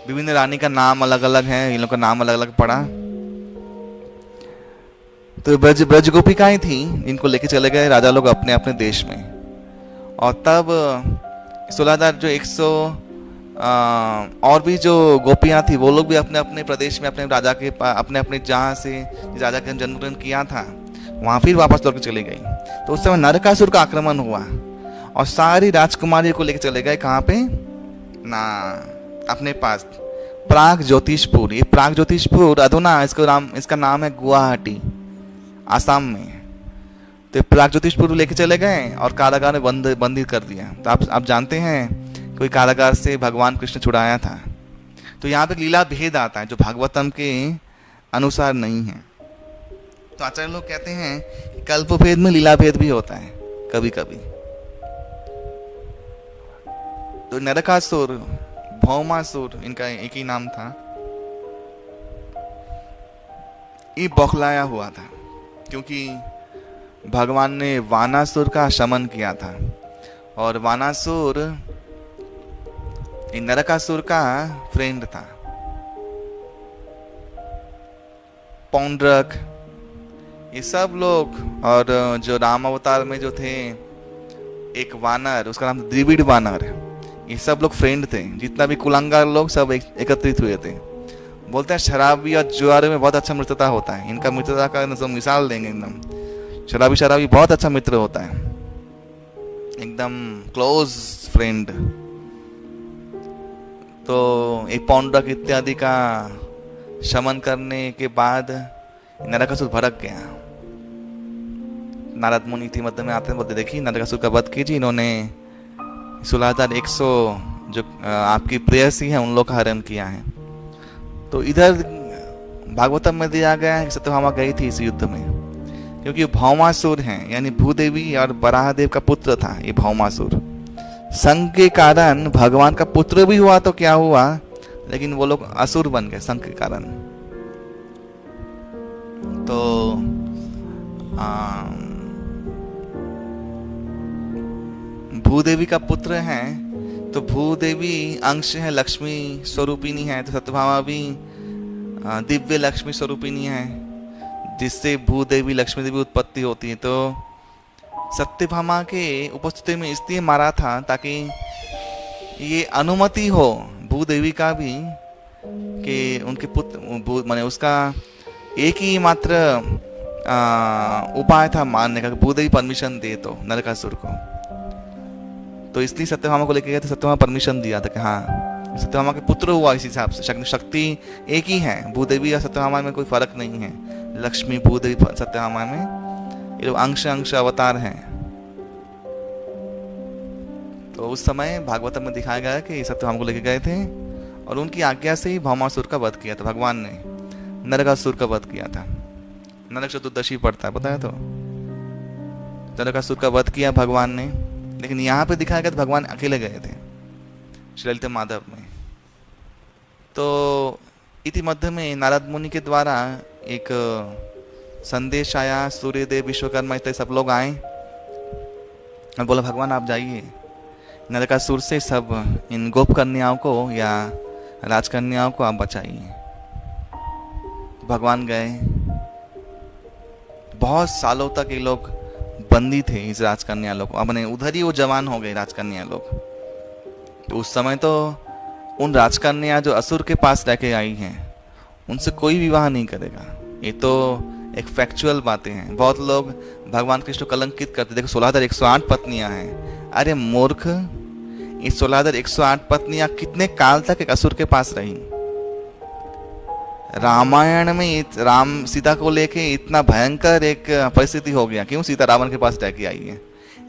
विभिन्न रानी का नाम अलग अलग है, इन लोग का नाम अलग अलग पड़ा। तो ब्रज गोपिकाएं थी, इनको लेके चले गए राजा लोग अपने अपने देश में। और तब 16,000 जो 100 और भी जो गोपियां थी वो लोग भी अपने अपने प्रदेश में अपने राजा के अपने अपने जहाँ से राजा के जन्म ग्रहण किया था वहां फिर वापस लौट के चली गई। तो उस समय नरकासुर का आक्रमण हुआ और सारी राजकुमारी को लेकर चले गए कहाँ पे ना, अपने पास प्राग ज्योतिषपुर। ये प्राग ज्योतिषपुर अधुना इसका नाम है गुवाहाटी, आसाम में। तो प्राग ज्योतिषपुर लेके चले गए और कारागार में बंदी कर दिया। तो आप जानते हैं कोई कारागार से भगवान कृष्ण छुड़ाया था। तो यहाँ पे लीला भेद आता है जो भागवतम के अनुसार नहीं है। तो आचार्य लोग कहते हैं कि कल्प भेद में लीला भेद भी होता है कभी कभी। तो नरकासुर, भौमासुर, इनका एक ही नाम था, ये बौखलाया हुआ था क्योंकि भगवान ने वानासुर का शमन किया था। और वानासुर नरकासुर का फ्रेंड था। पौंड्रक, ये सब लोग, और जो राम अवतार में जो थे एक वानर, उसका नाम द्विविड़ वानर, ये सब लोग फ्रेंड थे। जितना भी कुलांगार लोग सब एकत्रित हुए थे। बोलते हैं शराबी और जुआरे में बहुत अच्छा मित्रता होता है। इनका मित्रता का मिसाल देंगे एकदम। शराबी बहुत अच्छा मित्र होता है, एकदम क्लोज फ्रेंड। तो एक पौंड्रक इत्यादि का शमन करने के बाद नरकासुर भड़क गया। नारद मुनि थी मध्य में आते हैं, बोलते देखिए नरकासुर का वध कीजिए। इन्होंने 16,100 जो आपकी प्रेयसी है उन लोग का हरण किया है। तो इधर भागवतम में दिया गया है कि सत्यभामा गई थी इस युद्ध में, क्योंकि भौमासुर हैं, यानी भूदेवी और बराहदेव का पुत्र था ये भौमासुर। संग के कारण भगवान का पुत्र भी हुआ तो क्या हुआ, लेकिन वो लोग असुर बन गए संग के कारण। तो भूदेवी का पुत्र है, तो भूदेवी अंश है, लक्ष्मी स्वरूपिणी है। तो सत्यभामा भी दिव्य लक्ष्मी स्वरूपिणी है, जिससे भूदेवी लक्ष्मी देवी उत्पत्ति होती है। तो सत्यभामा के उपस्थिति में इसलिए मारा था ताकि ये अनुमति हो भूदेवी का भी कि उनके पुत्र माने उसका एक ही मात्र उपाय था मारने का, भूदेवी परमिशन दे तो नरकासुर को। तो इसलिए सत्यभामा को लेके गए थे, सत्यभामा परमिशन दिया था कि हाँ सत्यभामा के पुत्र हुआ इस हिसाब से। शक्ति एक ही है, भूदेवी और सत्यभामा में कोई फर्क नहीं है। लक्ष्मी, भूदेवी, सत्यभामा में ये लोग अंश अंश अवतार हैं। तो उस समय भागवतम में दिखाया गया कि सत्यभामा को लेके गए थे और उनकी आज्ञा से ही भौमासुर का वध किया था भगवान ने। नरकासुर का वध किया था। नरक चतुर्दशी पड़ता है, पता है? तो नरकासुर का वध किया भगवान ने। लेकिन यहाँ पे दिखाया गया भगवान अकेले गए थे श्री ललित माधव में। तो इति मध्य में नारद मुनि के द्वारा एक संदेश आया, सूर्यदेव, विश्वकर्मा इत्यादि सब लोग आए और बोला भगवान आप जाइए, नरकासुर से सब इन गोप कन्याओं को या राजकन्याओं को आप बचाइए। भगवान गए। बहुत सालों तक ये लोग बंदी थे, इस राजकन्या लोग। अपने उधर ही वो जवान हो गए राजकन्या लोग। तो उस समय तो उन राजकन्या जो असुर के पास रह के आई हैं उनसे कोई विवाह नहीं करेगा। ये तो एक फैक्चुअल बातें हैं। बहुत लोग भगवान कृष्ण को कलंकित करते। देखो 16,108 पत्नियां हैं। अरे मूर्ख, ये 16,108 पत्नियां कितने काल तक एक असुर के पास रही? रामायण में राम सीता को लेके इतना भयंकर एक परिस्थिति हो गया। क्यों? सीता रावण के पास रह के आई है।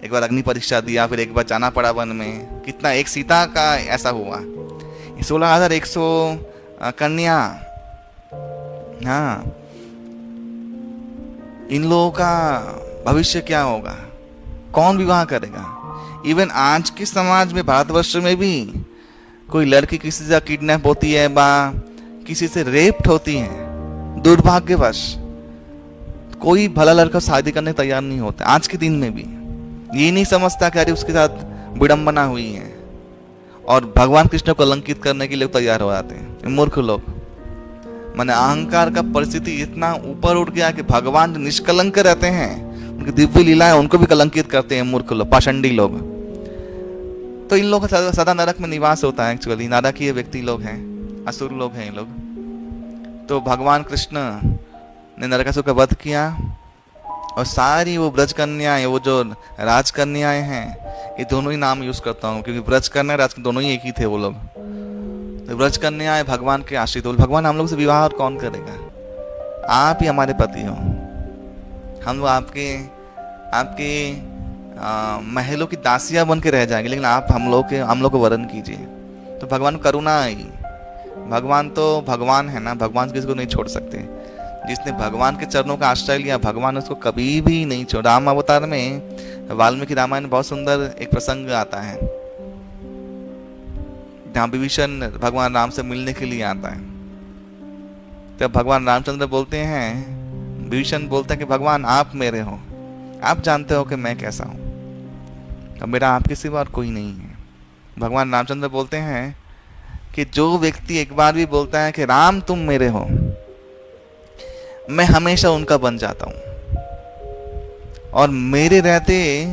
एक बार अग्नि परीक्षा दिया, फिर एक बार जाना पड़ा वन में। कितना एक सीता का ऐसा हुआ। 16,100 कन्या, हाँ, इन लोगों का भविष्य क्या होगा? कौन विवाह करेगा? इवन आज के समाज में, भारतवर्ष में भी कोई लड़की किसी से किडनैप होती है बा किसी से रेप्ट होती है, दुर्भाग्यवश कोई भला लड़का शादी करने तैयार नहीं होता। आज के दिन में भी ये नहीं समझता कि अरे उसके साथ विडंबना हुई है, और भगवान कृष्ण को कलंकित करने के लिए तैयार हो जाते हैं मूर्ख लोग। माने अहंकार का परिस्थिति इतना ऊपर उठ गया कि भगवान जो निष्कलंक रहते हैं, उनकी दिव्य लीलाएं, उनको भी कलंकित करते हैं मूर्ख लोग, पाषंडी लोग। तो इन लोगों का सदा नरक में निवास होता है। एक्चुअली नारकीय व्यक्ति लोग हैं, असुर लोग हैं ये लोग। तो भगवान कृष्ण ने नरकासुर का वध किया और सारी वो ब्रज कन्याएं, वो जो राजकन्याएं हैं, ये दोनों ही नाम यूज करता हूँ क्योंकि ब्रज कन्या राज दोनों ही एक ही थे वो लोग। तो ब्रज कन्याएं भगवान के आश्रित। भगवान हम लोग से विवाह और कौन करेगा? आप ही हमारे पति हो। हम लोग आपके महलों की दासियां बन के रह जाएंगे, लेकिन आप हम लोग को वरण कीजिए। तो भगवान करुणा आई। भगवान तो भगवान है ना, भगवान किसी को नहीं छोड़ सकते। जिसने भगवान के चरणों का आश्रय लिया, भगवान उसको कभी भी नहीं छोड़। राम अवतार में, वाल्मीकि रामायण में बहुत सुंदर एक प्रसंग आता है जहाँ विभीषण भगवान राम से मिलने के लिए आता है। तब भगवान रामचंद्र बोलते हैं, विभीषण बोलते हैं कि भगवान आप मेरे हो, आप जानते हो कि मैं कैसा हूं, अब मेरा आपके सिवा और कोई नहीं है। भगवान रामचंद्र बोलते हैं कि जो व्यक्ति एक बार भी बोलता है कि राम तुम मेरे हो, मैं हमेशा उनका बन जाता हूं, और मेरे रहते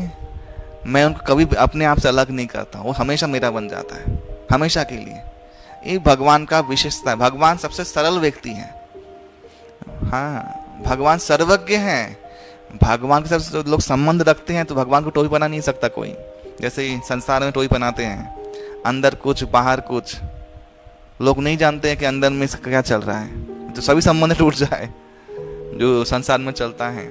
मैं उनको कभी अपने आप से अलग नहीं करता, वो हमेशा मेरा बन जाता है, हमेशा के लिए। ये भगवान का विशेषता है। भगवान सबसे सरल व्यक्ति है। हाँ, भगवान सर्वज्ञ हैं। भगवान के साथ लोग संबंध रखते हैं तो भगवान को टोपी बना नहीं सकता कोई। जैसे संसार में टोपी बनाते हैं, अंदर कुछ बाहर कुछ, लोग नहीं जानते हैं कि अंदर में क्या चल रहा है, तो सभी संबंध टूट जाए जो संसार में चलता है।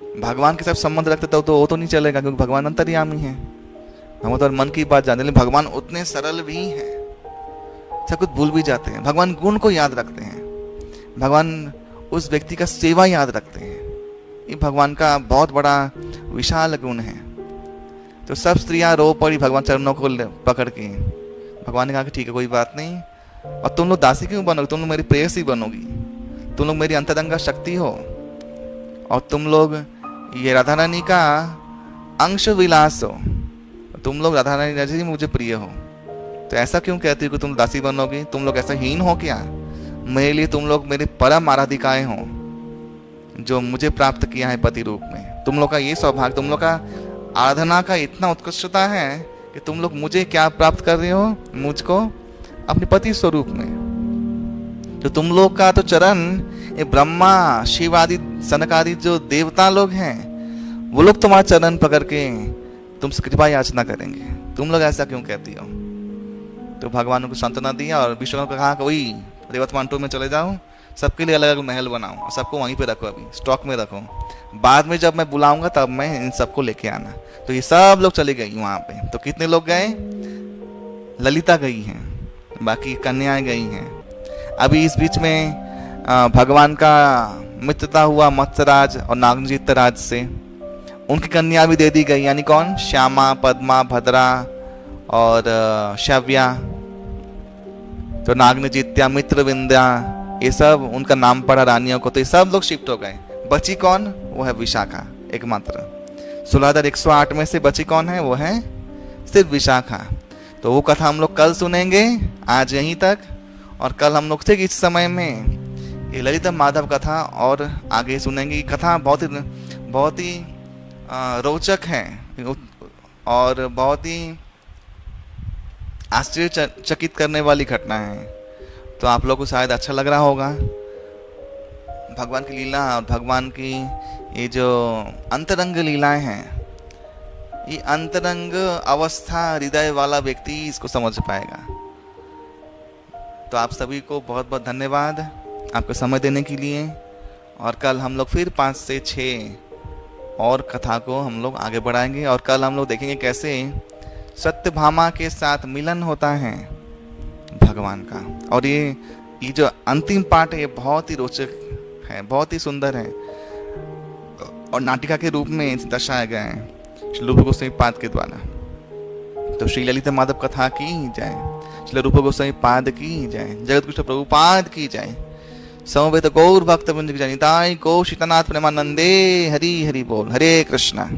भगवान के साथ संबंध रखते तो वो तो नहीं चलेगा, क्योंकि भगवान अंतर्यामी है। हम तो मन की बात जानते हैं, लेकिन भगवान उतने सरल भी हैं, सब कुछ भूल भी जाते हैं। भगवान गुण को याद रखते हैं, भगवान उस व्यक्ति का सेवा याद रखते हैं। ये भगवान का बहुत बड़ा विशाल गुण है। तो सब स्त्रियां रो पड़ी भगवान चरणों को पकड़ के। भगवान ने कहा कि ठीक है, कोई बात नहीं, और तुम लोग दासी क्यों बनोगी? तुम लोग मेरी प्रेयसी बनोगी, तुम लोग मेरी अंतरंगा शक्ति हो, और तुम लोग ये राधा रानी का अंश विलास हो, तुम लोग राधा रानी जैसे ही मुझे प्रिय हो। तो ऐसा क्यों कहती हो कि तुम दासी बनोगी? तुम लोग ऐसा हीन हो क्या? मेरे लिए तुम लोग मेरे परम आराधिकाएं हो, जो मुझे प्राप्त किया है पति रूप में। तुम लोग का ये सौभाग्य, तुम लोग का आराधना का इतना उत्कृष्टता है कि तुम लोग मुझे क्या प्राप्त कर रहे हो? मुझको अपने पति स्वरूप में। तो तुम लोग का तो चरण, ये ब्रह्मा शिव आदि सनक आदि जो देवता लोग हैं, वो लोग तुम्हारा चरण पकड़ के तुमसे कृपा याचना करेंगे। तुम लोग ऐसा क्यों कहती हो? तो भगवान को सांत्वना दिया और विश्वकर्मा को कहा कि वही रेवतमान 2 में चले जाओ, सबके लिए अलग अलग महल बनाओ और सबको वहीं पे रखो, अभी स्टॉक में रखो, बाद में जब मैं बुलाऊंगा तब मैं इन सबको लेके आना। तो ये सब लोग चले गई वहाँ पे। तो कितने लोग गए? ललिता गई हैं, बाकी कन्याएं गई हैं। अभी इस बीच में भगवान का मित्रता हुआ मत्स्यराज और नागजित्तराज से, उनकी कन्या भी दे दी गई। यानी कौन? श्यामा, पद्मा, भद्रा और शव्या। तो नागजित्या, मित्रविंद्या, ये सब उनका नाम पड़ा रानियों को। तो ये सब लोग शिफ्ट हो गए। बची कौन? वो है विशाखा एकमात्र। 16,108 में से बची कौन है? वो है सिर्फ विशाखा। तो वो कथा हम लोग कल सुनेंगे, आज यहीं तक। और कल हम लोग ठीक इस समय में ये ललिता माधव कथा और आगे सुनेंगे। ये कथा बहुत ही रोचक है और बहुत ही आश्चर्यचकित करने वाली घटना है। तो आप लोग को शायद अच्छा लग रहा होगा। भगवान की लीला और भगवान की ये जो अंतरंग लीलाएं हैं, ये अंतरंग अवस्था हृदय वाला व्यक्ति इसको समझ पाएगा। तो आप सभी को बहुत बहुत धन्यवाद आपको समय देने के लिए। और कल हम लोग फिर 5 से 6 और कथा को हम लोग आगे बढ़ाएंगे। और कल हम लोग देखेंगे कैसे सत्यभामा के साथ मिलन होता है भगवान का। और ये जो अंतिम पार्ट है ये बहुत ही रोचक है, बहुत ही सुंदर है और नाटिका के रूप में दर्शाया गया है श्री रूप गोस्वामी पाद के द्वारा। तो श्री ललिता माधव कथा की जय, श्री रूप गोस्वामी पाद की जय, जगत कृष्ण प्रभुपाद की जय, समवेत गौर भक्त वृंद की जय, निताई गौ शीतनाथ प्रेमानंदे। हरि हरि बोल। हरे कृष्णा।